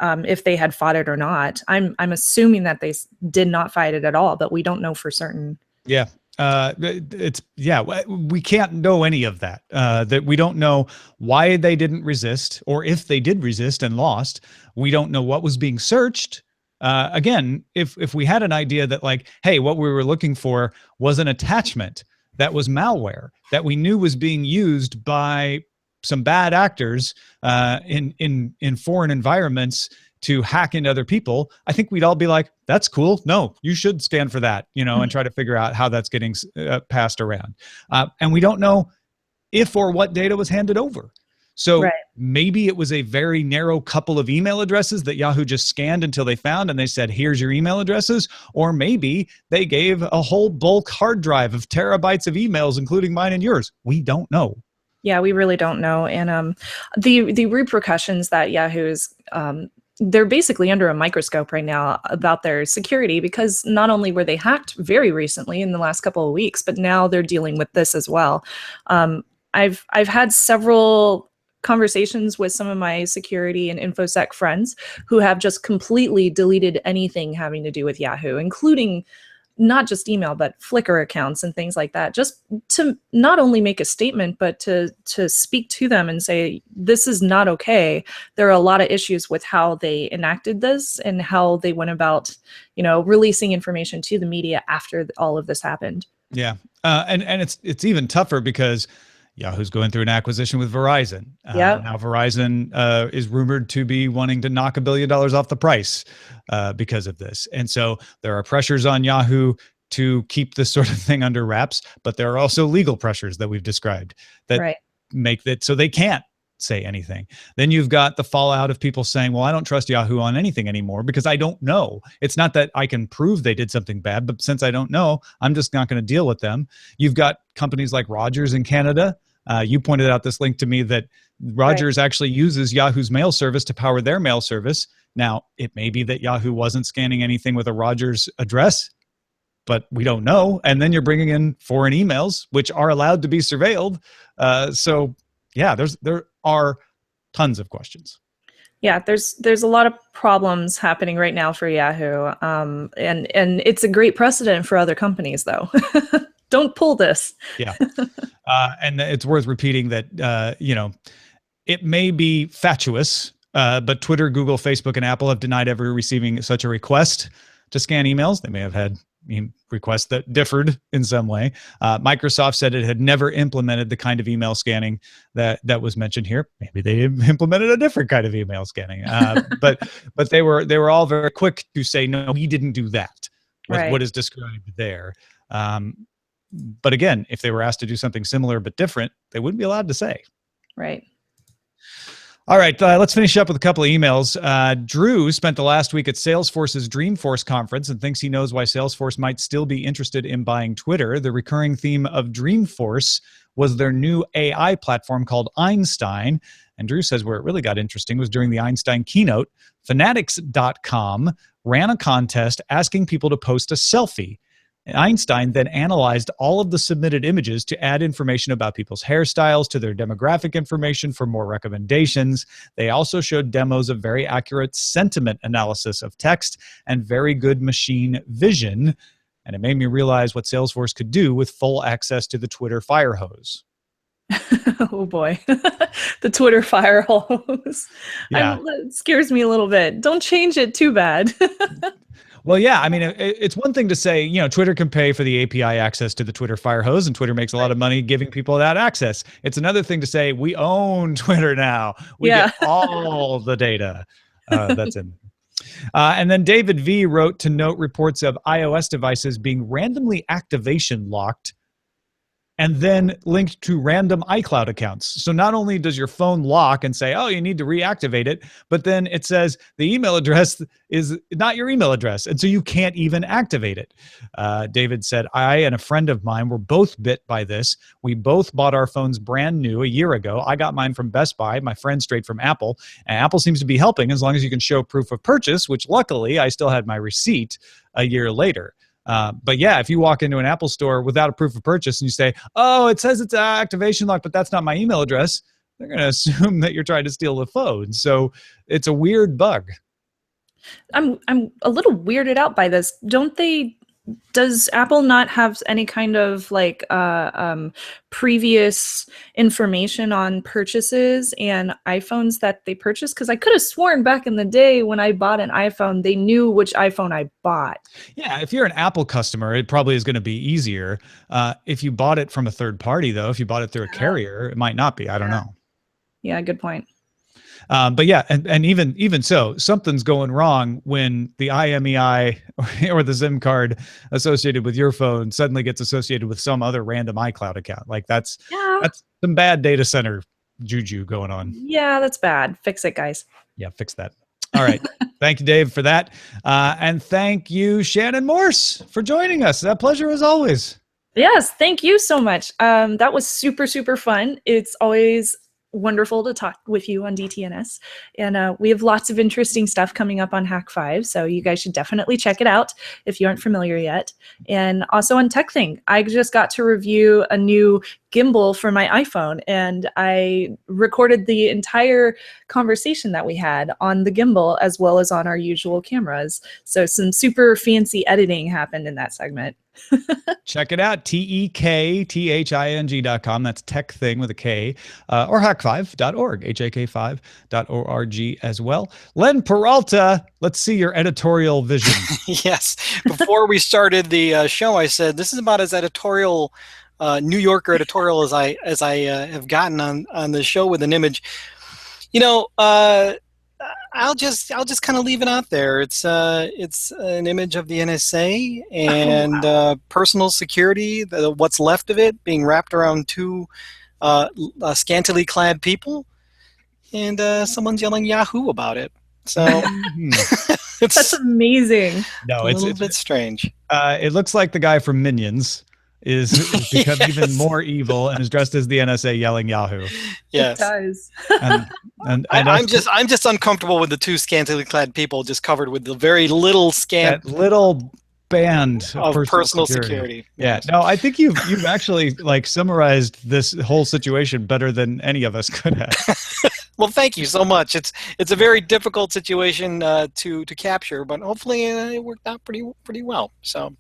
if they had fought it or not. I'm assuming that they did not fight it at all, but we don't know for certain. Yeah. We can't know any of that. That we don't know why they didn't resist, or if they did resist and lost. We don't know what was being searched. Again, if we had an idea that like, hey, what we were looking for was an attachment that was malware that we knew was being used by some bad actors in foreign environments to hack into other people, I think we'd all be like, that's cool. No, you should scan for that, and try to figure out how that's getting passed around. And we don't know if or what data was handed over. So maybe it was a very narrow couple of email addresses that Yahoo just scanned until they found, and they said, here's your email addresses. Or maybe they gave a whole bulk hard drive of terabytes of emails, including mine and yours. We don't know. Yeah, we really don't know. And the repercussions that Yahoo's they're basically under a microscope right now about their security, because not only were they hacked very recently in the last couple of weeks, but now they're dealing with this as well. I've had several conversations with some of my security and InfoSec friends who have just completely deleted anything having to do with Yahoo, including not just email, but Flickr accounts and things like that, just to not only make a statement, but to speak to them and say, this is not okay. There are a lot of issues with how they enacted this and how they went about, releasing information to the media after all of this happened. Yeah. And it's even tougher because Yahoo's going through an acquisition with Verizon. Yep. Now Verizon is rumored to be wanting to knock $1 billion off the price because of this. And so there are pressures on Yahoo to keep this sort of thing under wraps, but there are also legal pressures that we've described that make that so they can't say anything. Then you've got the fallout of people saying, well, I don't trust Yahoo on anything anymore because I don't know. It's not that I can prove they did something bad, but since I don't know, I'm just not going to deal with them. You've got companies like Rogers in Canada. You pointed out this link to me that Rogers actually uses Yahoo's mail service to power their mail service. Now, it may be that Yahoo wasn't scanning anything with a Rogers address, but we don't know. And then you're bringing in foreign emails, which are allowed to be surveilled. So yeah, there are tons of questions. Yeah, there's a lot of problems happening right now for Yahoo, and it's a great precedent for other companies, though. Don't pull this. Yeah, and it's worth repeating that it may be fatuous, but Twitter, Google, Facebook, and Apple have denied ever receiving such a request to scan emails. They may have had requests that differed in some way. Microsoft said it had never implemented the kind of email scanning that was mentioned here. Maybe they implemented a different kind of email scanning, but they were all very quick to say, no, we didn't do that. What is described there. But again, if they were asked to do something similar but different, they wouldn't be allowed to say. Right. All right, let's finish up with a couple of emails. Drew spent the last week at Salesforce's Dreamforce conference and thinks he knows why Salesforce might still be interested in buying Twitter. The recurring theme of Dreamforce was their new AI platform called Einstein. And Drew says where it really got interesting was during the Einstein keynote. Fanatics.com ran a contest asking people to post a selfie. Einstein then analyzed all of the submitted images to add information about people's hairstyles to their demographic information for more recommendations. They also showed demos of very accurate sentiment analysis of text and very good machine vision. And it made me realize what Salesforce could do with full access to the Twitter fire hose. Oh boy, the Twitter fire hose. Yeah. It scares me a little bit. Don't change it too bad. Well, yeah, I mean, it's one thing to say, Twitter can pay for the API access to the Twitter fire hose, and Twitter makes a lot of money giving people that access. It's another thing to say, we own Twitter now. We get all the data that's in. And then David V. wrote to note reports of iOS devices being randomly activation locked and then linked to random iCloud accounts. So not only does your phone lock and say, oh, you need to reactivate it, but then it says the email address is not your email address. And so you can't even activate it. David said, I and a friend of mine were both bit by this. We both bought our phones brand new a year ago. I got mine from Best Buy, my friend straight from Apple. And Apple seems to be helping as long as you can show proof of purchase, which luckily I still had my receipt a year later. But yeah, if you walk into an Apple store without a proof of purchase and you say, oh, it says it's an activation lock, but that's not my email address, they're going to assume that you're trying to steal the phone. So it's a weird bug. I'm a little weirded out by this. Does Apple not have any kind of previous information on purchases and iPhones that they purchased? Because I could have sworn back in the day when I bought an iPhone, they knew which iPhone I bought. Yeah, if you're an Apple customer, it probably is going to be easier. If you bought it from a third party, though, if you bought it through a carrier, it might not be. I don't know. Yeah, good point. But yeah, and even so, something's going wrong when the IMEI or the SIM card associated with your phone suddenly gets associated with some other random iCloud account. Like that's some bad data center juju going on. Yeah, that's bad. Fix it, guys. Yeah, fix that. All right. Thank you, Dave, for that. And thank you, Shanon Morse, for joining us. A pleasure as always. Yes, thank you so much. That was super, super fun. It's always wonderful to talk with you on DTNS, and we have lots of interesting stuff coming up on Hack 5, so you guys should definitely check it out if you aren't familiar yet. And also on Tech Thing, I just got to review a new gimbal for my iPhone, and I recorded the entire conversation that we had on the gimbal as well as on our usual cameras, so some super fancy editing happened in that segment. Check it out, tektthing.com. That's Tech Thing with a K, or hack5.org, HAK5.org as well. Len Peralta, let's see your editorial vision. Yes. Before we started the show, I said, this is about as editorial New Yorker editorial as I have gotten on the show with an image. You know, I'll just kind of leave it out there. It's an image of the NSA and personal security, what's left of it, being wrapped around two scantily clad people, and someone's yelling Yahoo about it. So That's amazing. No, it's a little bit strange. It looks like the guy from Minions is become even more evil and is dressed as the NSA yelling Yahoo. Yes, it does. And I'm just uncomfortable with the two scantily clad people just covered with the very little that little band of personal security. Yeah, no, I think you've actually like summarized this whole situation better than any of us could have. Well, thank you so much. It's a very difficult situation to capture, but hopefully it worked out pretty well. So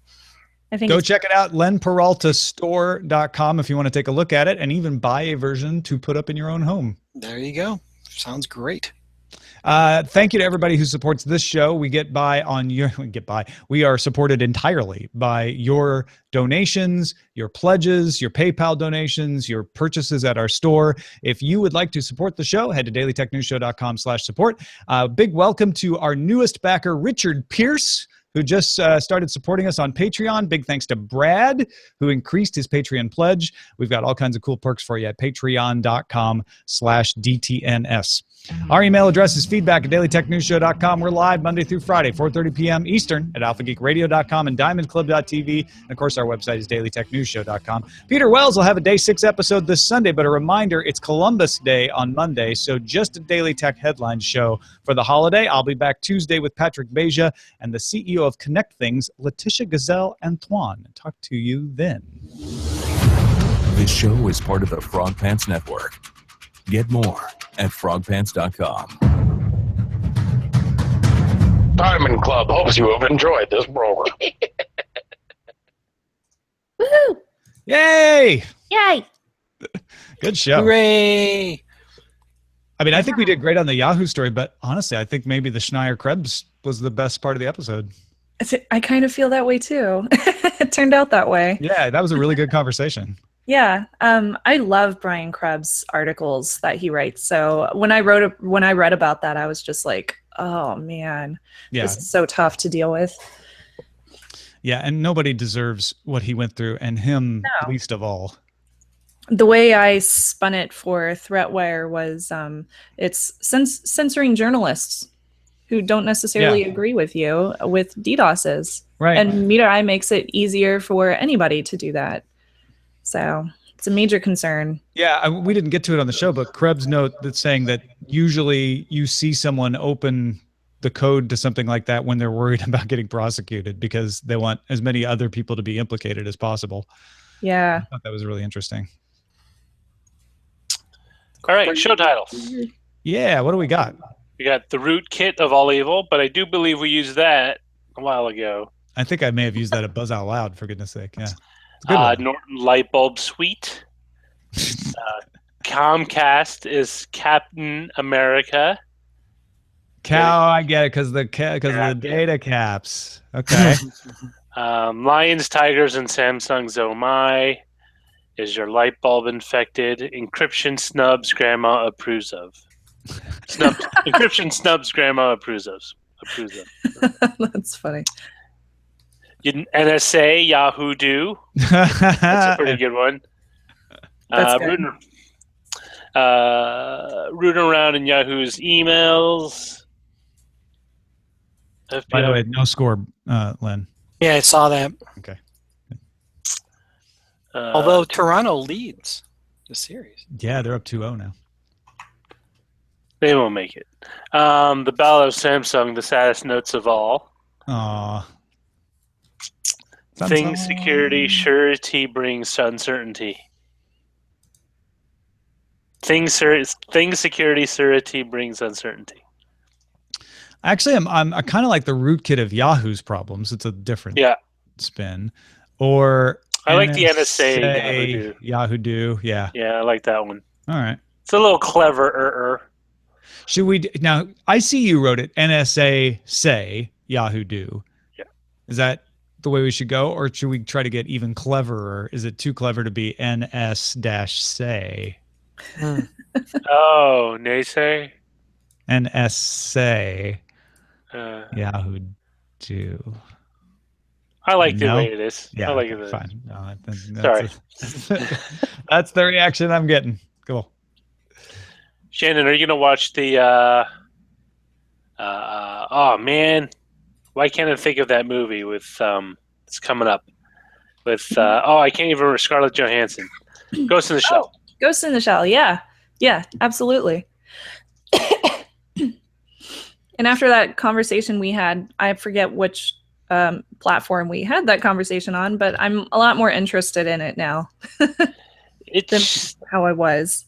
I think go check it out, lenperaltastore.com if you want to take a look at it and even buy a version to put up in your own home. There you go. Sounds great. Thank you to everybody who supports this show. We are supported entirely by your donations, your pledges, your PayPal donations, your purchases at our store. If you would like to support the show, head to dailytechnewsshow.com/support. Big welcome to our newest backer, Richard Pierce, who just started supporting us on Patreon. Big thanks to Brad, who increased his Patreon pledge. We've got all kinds of cool perks for you at patreon.com/DTNS. Our email address is feedback@dailytechnewsshow.com. We're live Monday through Friday, 4:30 p.m. Eastern at alphageekradio.com and diamondclub.tv. And, of course, our website is dailytechnewsshow.com. Peter Wells will have a Day 6 episode this Sunday, but a reminder, it's Columbus Day on Monday, so just a Daily Tech Headlines show for the holiday. I'll be back Tuesday with Patrick Beja and the CEO of Connect Things, Letitia Gazelle Antoine. Talk to you then. This show is part of the Frog Pants Network. Get more at frogpants.com. Diamond Club hopes you have enjoyed this program. Woohoo! Yay! Yay! Good show. Hooray! I mean, I think we did great on the Yahoo story, but honestly, I think maybe the Schneier-Krebs was the best part of the episode. I kind of feel that way too. It turned out that way. Yeah, that was a really good conversation. Yeah, I love Brian Krebs' articles that he writes. So when I read about that, I was just like, oh man, this is so tough to deal with. Yeah, and nobody deserves what he went through, and him least of all. The way I spun it for ThreatWire was it's censoring journalists who don't necessarily agree with you with DDoSes. Right. And Meter Eye makes it easier for anybody to do that. So it's a major concern. Yeah, we didn't get to it on the show, but Krebs note that's saying that usually you see someone open the code to something like that when they're worried about getting prosecuted because they want as many other people to be implicated as possible. Yeah. I thought that was really interesting. All right, show titles. Yeah, what do we got? We got The Root Kit of All Evil, but I do believe we used that a while ago. I think I may have used that at Buzz Out Loud, for goodness sake. Yeah. Norton Light Bulb Suite. Comcast is Captain America. I get it because the data caps. Okay. Lions, Tigers, and Samsung's Oh My. Is your light bulb infected? Encryption snubs grandma approves of. Encryption snubs grandma approves of. That's funny. NSA Yahoo Do. That's a pretty good one. Rooting around in Yahoo's emails. FBI. By the way, no score, Len. Yeah, I saw that. Okay. Although Toronto leads the series. Yeah, they're up 2-0 now. They won't make it. The Ballad of Samsung, the saddest notes of all. Aww. Thing security surety brings uncertainty. Thing security surety brings uncertainty. Actually, I'm kind of like the rootkit of Yahoo's problems. It's a different spin. Or I like the NSA Yahoo Do. Yeah. Yeah, I like that one. All right. It's a little clever. Should we now? I see you wrote it. NSA Say Yahoo Do. Yeah. Is that the way we should go, or should we try to get even cleverer? Is it too clever to be NS-Say? Oh, Naysay. NSA. Uh, Yahoo Do. I like the No? way it is. Yeah, I like okay, it. fine. No, Sorry. That's the reaction I'm getting. Cool. Shannon, are you gonna watch the? Oh man, why can't I think of that movie with it's coming up with I can't even remember Scarlett Johansson. Ghost in the Shell. Ghost in the Shell. Yeah, absolutely. And after that conversation we had, I forget which platform we had that conversation on, but I'm a lot more interested in it now It's than how I was.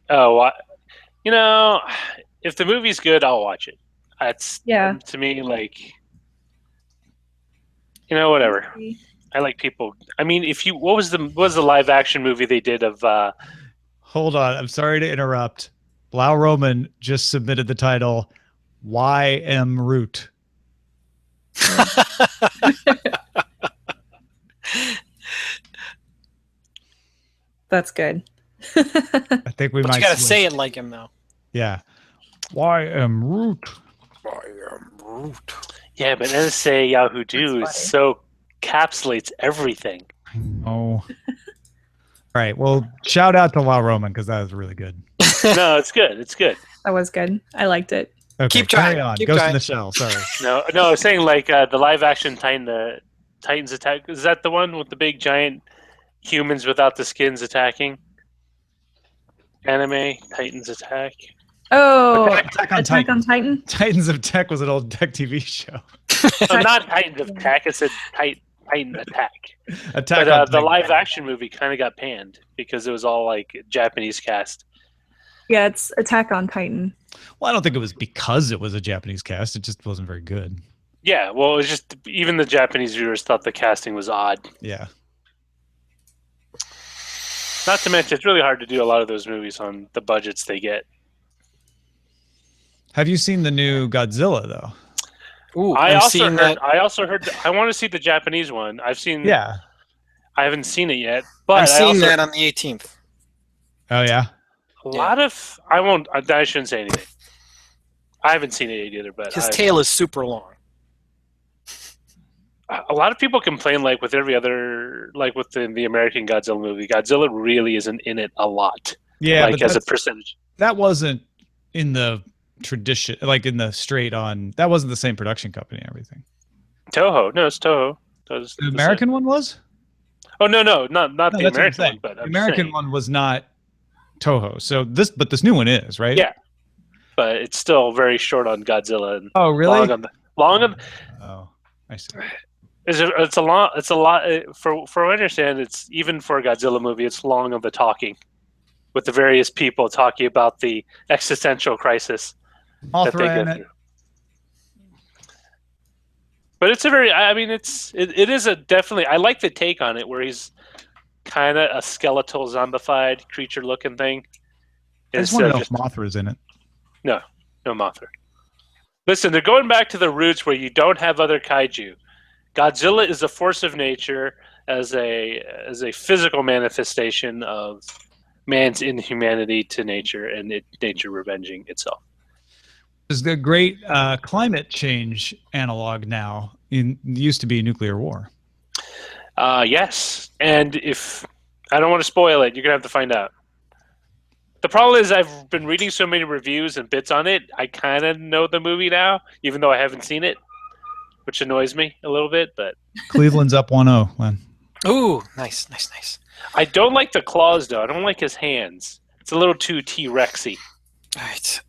you know, if the movie's good, I'll watch it. That's to me like, you know, whatever. I like people. I mean, what was the live action movie they did of? Hold on, I'm sorry to interrupt. Blau Roman just submitted the title YM Root. That's good. I think we But might. you gotta switch. say it like him though. Yeah. YM Root. Yeah, but NSA Yahoo Do is so capsulates everything. Oh. All right. Well, shout out to La Roman because that was really good. No, it's good. It's good. That was good. I liked it. Okay, Keep trying. carry on. Keep Ghost trying. in the Shell. Sorry. No, I was saying like the live action Titans Attack. Is that the one with the big giant humans without the skins attacking? Anime Titans Attack. Oh, Attack on Attack on Titan. Titans of Tech was an old tech TV show. No, not Titans of Attack. It's a Titan Attack. Attack But on the Titan. live action movie kind of got panned because it was all like Japanese cast. Yeah, it's Attack on Titan. Well, I don't think it was because it was a Japanese cast. It just wasn't very good. Yeah, well, it was just even the Japanese viewers thought the casting was odd. Yeah. Not to mention, it's really hard to do a lot of those movies on the budgets they get. Have you seen the new Godzilla though? Ooh, I I've also seen heard. that. I also heard. I want to see the Japanese one. I've seen. Yeah. I haven't seen it yet, but I've I seen also, that on the 18th. Oh yeah. a lot of. I won't. I shouldn't say anything. I haven't seen it either, but His tail is super long. a lot of people complain, like with every other, like with the American Godzilla movie, Godzilla really isn't in it a lot. Yeah, like but as a percentage. that wasn't in the tradition, like in the straight on. That wasn't the same production company and everything. Toho, no, it's Toho. The American one was? Oh no, not No, the that's what I'm American saying. one, but The I'm American saying, one was not Toho. So this new one is, right? Yeah. But it's still very short on Godzilla and Oh, really? long on. Oh, I see. It's a lot. It's a lot for what I understand. It's even for a Godzilla movie. It's long on the talking, with the various people talking about the existential crisis that they go through. But it's a very. I mean, it is a definitely. I like the take on it, where he's kind of a skeletal, zombified creature-looking thing. I just want to know if Mothra's in it. No Mothra. Listen, they're going back to the roots where you don't have other kaiju. Godzilla is a force of nature as a physical manifestation of man's inhumanity to nature and nature revenging itself. There's the great climate change analog now. It used to be nuclear war. Yes, and if I don't want to spoil it, you're gonna have to find out. The problem is I've been reading so many reviews and bits on it, I kind of know the movie now, even though I haven't seen it, which annoys me a little bit. But Cleveland's up 1-0, Len. Ooh, nice. I don't like the claws, though. I don't like his hands. It's a little too T-Rexy. All right.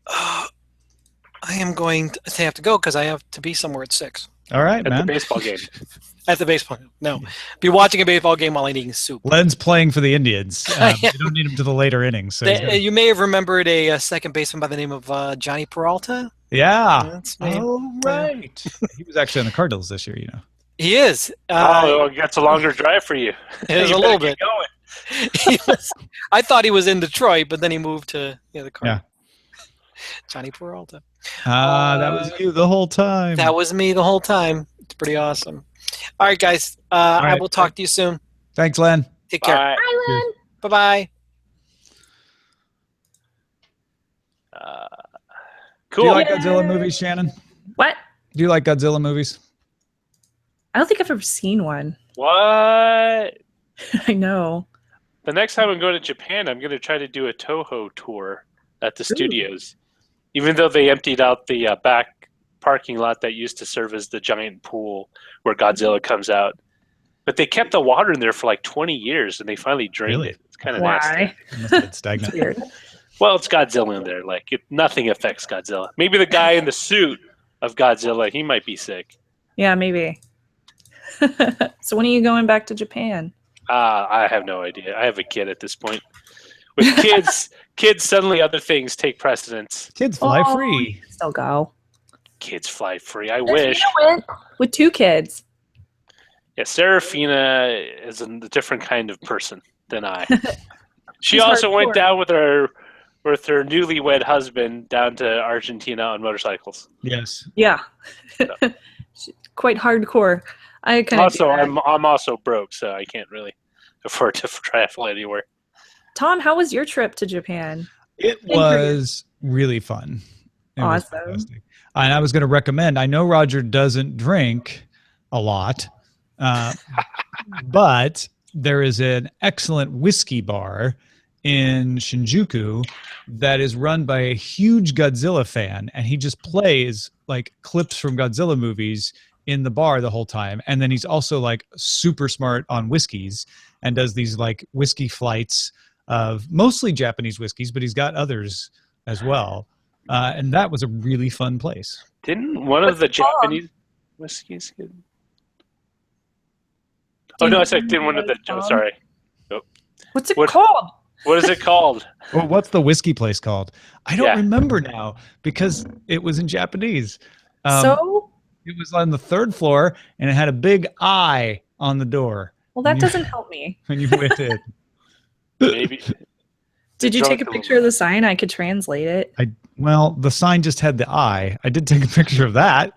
I am going to have to go because I have to be somewhere at 6. All right, At man. the baseball game. At the baseball. No. Be watching a baseball game while eating soup. Len's playing for the Indians. You don't need him to the later innings. So You may have remembered a second baseman by the name of Johnny Peralta. yeah. That's me. Oh, right. He was actually on the Cardinals this year, you know. He is. That's a longer drive for you. It is You a little better bit. get going. I thought he was in Detroit, but then he moved to the Cardinals. Yeah. Johnny Peralta. That was you the whole time. That was me the whole time. It's pretty awesome. All right, guys. right. I will talk to you soon. Thanks, Len. Take care. Bye. Hi, Len. Bye-bye. Do you Cool. like Godzilla movies, Shannon? What? Do you like Godzilla movies? I don't think I've ever seen one. What? I know. The next time I'm going to Japan, I'm going to try to do a Toho tour at the studios. Even though they emptied out the back parking lot that used to serve as the giant pool where Godzilla comes out. But they kept the water in there for like 20 years, and they finally drained Really? it. It's kind of nasty. Why? It must have been stagnant. Weird. Well, it's Godzilla in there. Like nothing affects Godzilla. Maybe the guy in the suit of Godzilla, he might be sick. Yeah, maybe. So when are you going back to Japan? I have no idea. I have a kid at this point. With kids suddenly other things take precedence. Kids fly Oh, free. Still go. Kids fly free. I wish. With 2 kids. Yeah, Serafina is a different kind of person than I. She She's also went hardcore. down with her newlywed husband down to Argentina on motorcycles. Yes. Yeah. Quite hardcore. I kind of Also, I'm also broke, so I can't really afford to travel anywhere. Tom, how was your trip to Japan? It was really fun. It was Awesome. fantastic. And I was going to recommend, I know Roger doesn't drink a lot, but there is an excellent whiskey bar in Shinjuku that is run by a huge Godzilla fan, and he just plays like clips from Godzilla movies in the bar the whole time. And then he's also like super smart on whiskeys and does these like whiskey flights of mostly Japanese whiskeys, but he's got others as well. And that was a really fun place. Didn't one of the What's it called? Japanese whiskeys get... Oh, no, I said didn't one of the... Oh, sorry. What's it What- called? What is it called? Well, what's the whiskey place called? I don't Yeah. remember now because it was in Japanese. So? It was on the 3rd floor, and it had a big eye on the door Well, that You- doesn't help me. when you went in. Maybe. Did you take a Drunk picture of the sign? I could translate it. Well, the sign just had the eye. I did take a picture of that,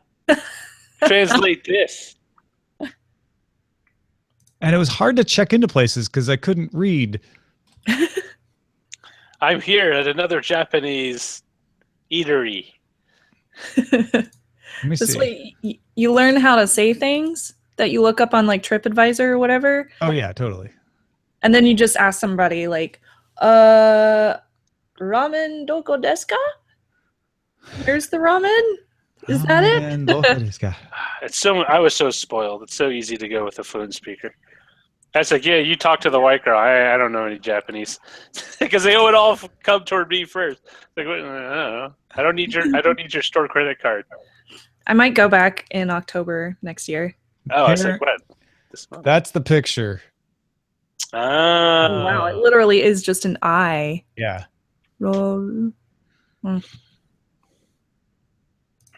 Translate this. and it was hard to check into places because I couldn't read. I'm here at another Japanese eatery. Let me This see. way, you learn how to say things that you look up on like TripAdvisor or whatever, Oh yeah, totally. and then you just ask somebody like, ramen doko desu ka? Where's the ramen? Is that it? I was so spoiled. It's so easy to go with a phone speaker. I was like, yeah, you talk to the white girl. I don't know any Japanese because they would all come toward me first. Like, I don't know. I don't need your store credit card. I might go back in October next year. Oh, I was like, what? This month? That's the picture. Ah. Wow, it literally is just an eye. Yeah. Roll.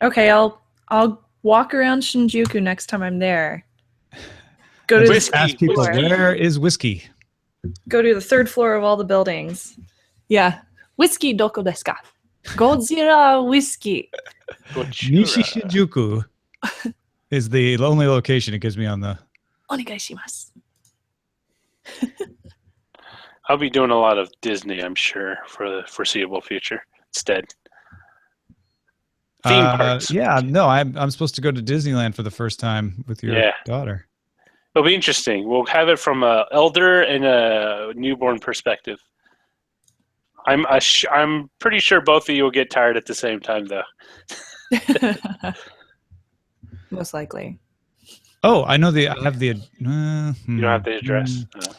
Okay, I'll walk around Shinjuku next time I'm there. Go to Whiskey. the Ask people, floor. where is whiskey? Go to the 3rd floor of all the buildings. Yeah. Whiskey doko desu ka? Godzilla whiskey. Gojira. Nishi Shinjuku is the only location it gives me on the. Onegaishimasu. I'll be doing a lot of Disney, I'm sure, for the foreseeable future instead. Theme parks. Yeah, no, I'm supposed to go to Disneyland for the first time with your Yeah. daughter. It'll be interesting. We'll have it from a elder and a newborn perspective. I'm pretty sure both of you will get tired at the same time, though. Most likely. Oh, I know I have the. You don't have the address. No.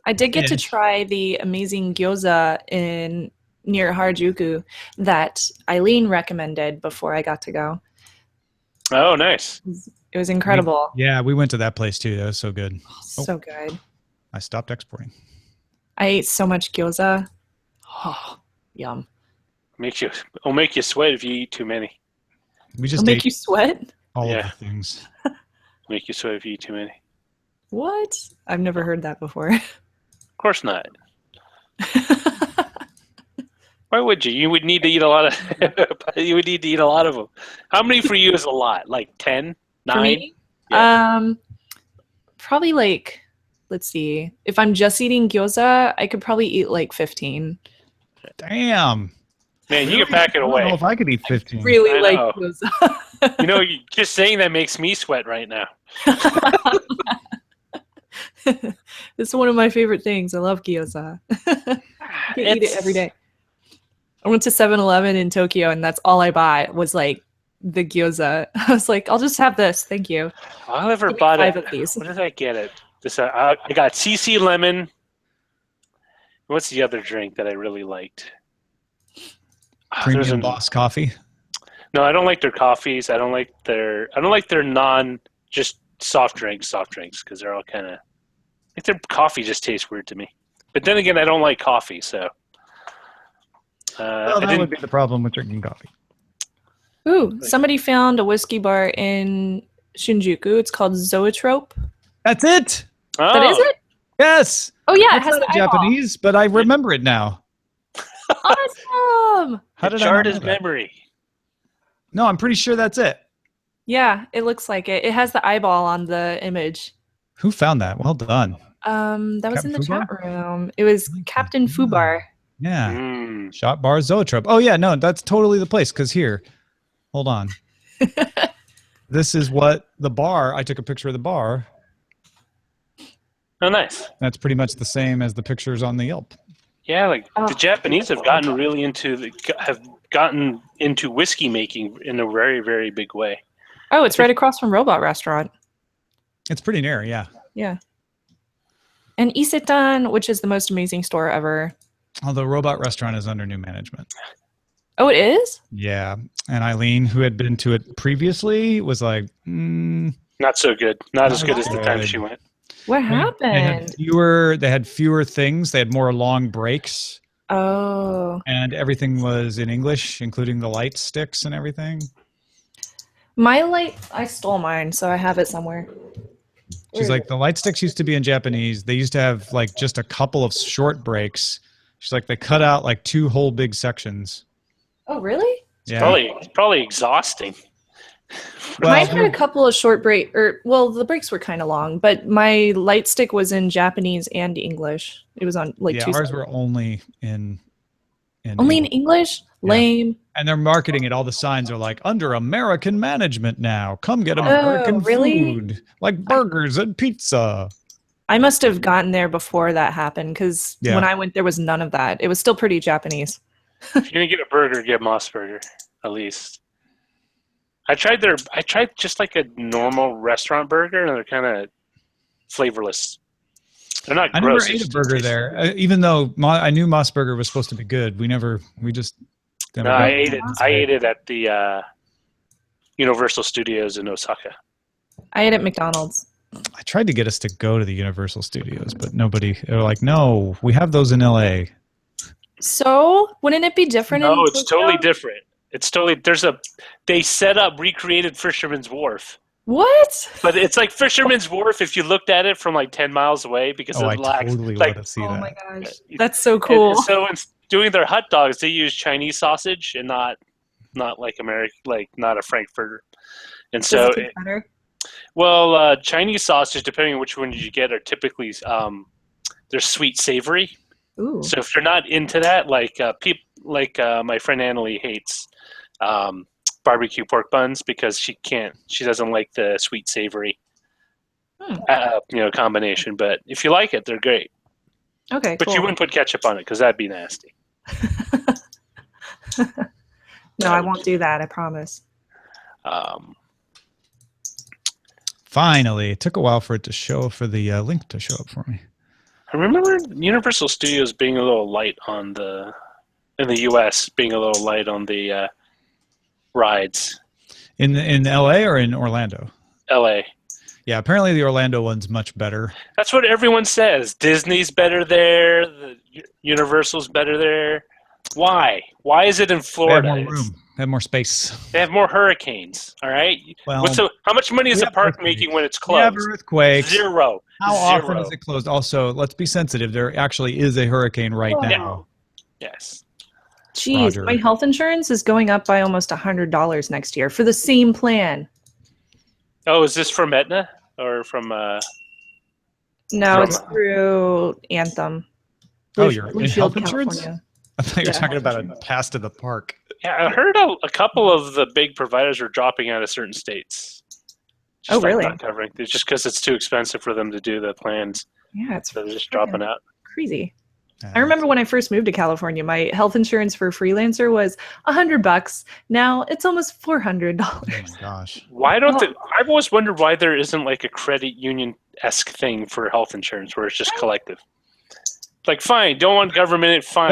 I did get to Yes. try the amazing gyoza near Harajuku that Eileen recommended before I got to go. Oh, nice. It was incredible. Yeah, we went to that place too. That was so good. So good. I stopped exporting. I ate so much gyoza. Oh, yum. It'll make you sweat if you eat too many. We It'll just make ate you sweat? all Yeah. of the things. Make you sweat if you eat too many. What? I've never heard that before. Of course not. Why would you? You would need to eat a lot of. You would need to eat a lot of them. How many for you is a lot? Like 10, 9? For me? Yeah. Probably like, let's see. If I'm just eating gyoza, I could probably eat like 15. Damn. Man, you can pack it I don't away. know if I could eat 15. Really I like know. gyoza. You know, just saying that makes me sweat right now. It's one of my favorite things. I love gyoza. I can eat it every day. I went to 7-Eleven in Tokyo, and that's all I bought was like the gyoza. I was like, I'll just have this. Thank you. I never Give me bought 5 it. of these. What did I get it? This I got CC lemon. What's the other drink that I really liked? Premium Boss coffee. No, I don't like their coffees. I don't like their non just soft drinks because they're all kind of like their coffee just tastes weird to me. But then again, I don't like coffee, so Well, that would be the problem with drinking coffee. Ooh, somebody found a whiskey bar in Shinjuku. It's called Zoetrope. That's it. Oh, That is it? Yes. Oh yeah, it That's has not the eyeball. Japanese, but I remember it now. Awesome. How it did I jarred not his know that? memory. No, I'm pretty sure that's it. Yeah, it looks like it. It has the eyeball on the image. Who found that? Well done. That was Captain in the Fubar? chat room. It was Captain Fubar. Yeah. Mm. Shot bar Zoetrope. Oh yeah, no, that's totally the place. Because here, hold on. This is what the bar. I took a picture of the bar. Oh, nice. That's pretty much the same as the pictures on the Yelp. Yeah, like Oh. the Japanese have gotten really into whiskey making in a very, very big way. Oh, it's right across from Robot Restaurant. It's pretty near, yeah. Yeah. And Isetan, which is the most amazing store ever. Although Robot Restaurant is under new management. Oh, it is? Yeah, and Eileen, who had been to it previously, was like, Not so good. Not as good as the time good. she went. What They happened? had fewer things. They had more long breaks, Oh. and everything was in English, including the light sticks and everything. My light, I stole mine, so I have it somewhere. She's like, the light sticks used to be in Japanese. They used to have like just a couple of short breaks. She's like, they cut out like 2 whole big sections. Oh, really? Yeah. Probably exhausting. Mine had a couple of short the breaks were kind of long, but my light stick was in Japanese and English. It was on like yeah, 2 ours sides. were only in Only in English? Yeah. Lame. And they're marketing it. All the signs are like, under American management now. Come get American really? food. Like burgers and pizza. I must have gotten there before that happened because Yeah. when I went, there was none of that. It was still pretty Japanese. If you're gonna get a burger, get Moss Burger, at least. I tried just like a normal restaurant burger, and they're kind of flavorless. They're not I gross. never they ate a just burger taste there, even though I knew Moss Burger was supposed to be good. We just never No, got I it. ate it at the Universal Studios in Osaka. I ate at McDonald's. I tried to get us to go to the Universal Studios, but they were like, no, we have those in LA. So, wouldn't it be different? No, in it's Tokyo? totally different. It's totally they recreated Fisherman's Wharf. What? But it's like Fisherman's Wharf if you looked at it from like 10 miles away because Oh, it I lacks totally like let us see Oh that. my gosh, that's so cool. And so in doing their hot dogs, they use Chinese sausage and not like American, like not a Frankfurter. And Does so, it taste better? Chinese sausage, depending on which one you get, are typically they're sweet savory. Ooh. So if you're not into that, like my friend Annalie hates barbecue pork buns because she doesn't like the sweet savory combination. But if you like it, they're great. Okay, But cool. you wouldn't put ketchup on it because that'd be nasty. No, I won't do that. I promise. Finally, it took a while for the link to show up for me. I remember Universal Studios being a little light in the U.S. being a little light on the rides. In LA or in Orlando? L.A. Yeah, apparently the Orlando one's much better. That's what everyone says. Disney's better there. The Universal's better there. Why? Why is it in They have Florida? more room. They have more space. They have more hurricanes. All right. Well, So how much money is we the have park earthquakes. making when it's We have closed? earthquakes. Zero. How Zero. often is it closed? Also, let's be sensitive. There actually is a hurricane right Yeah. now. Yes. Jeez, Roger. my health insurance is going up by almost $100 next year for the same plan. Oh, is this from Aetna or from? No, it's through Anthem. Oh, you're in Blue health Shield, insurance? California. I thought you were Yeah. talking about a pass to the park. Yeah, I heard a couple of the big providers are dropping out of certain states. Oh, really? Not covering. It's just because it's too expensive for them to do the plans. Yeah, it's So they're just dropping out. crazy. I remember when I first moved to California, my health insurance for a freelancer was $100. Now it's almost $400. Oh my gosh. Why don't they? I've always wondered why there isn't like a credit union-esque thing for health insurance where it's just collective. Like, fine, don't want government, fine.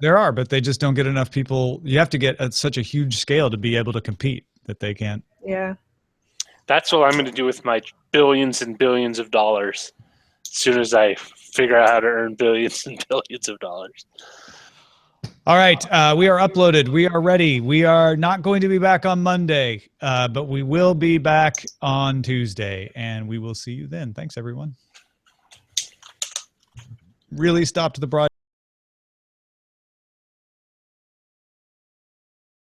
There are, but they just don't get enough people. You have to get at such a huge scale to be able to compete that they can't. Yeah. That's what I'm going to do with my billions and billions of dollars as soon as I figure out how to earn billions and billions of dollars. All right, we are uploaded. We are ready. We are not going to be back on Monday, but we will be back on Tuesday, and we will see you then. Thanks, everyone. Really stopped the broadcast.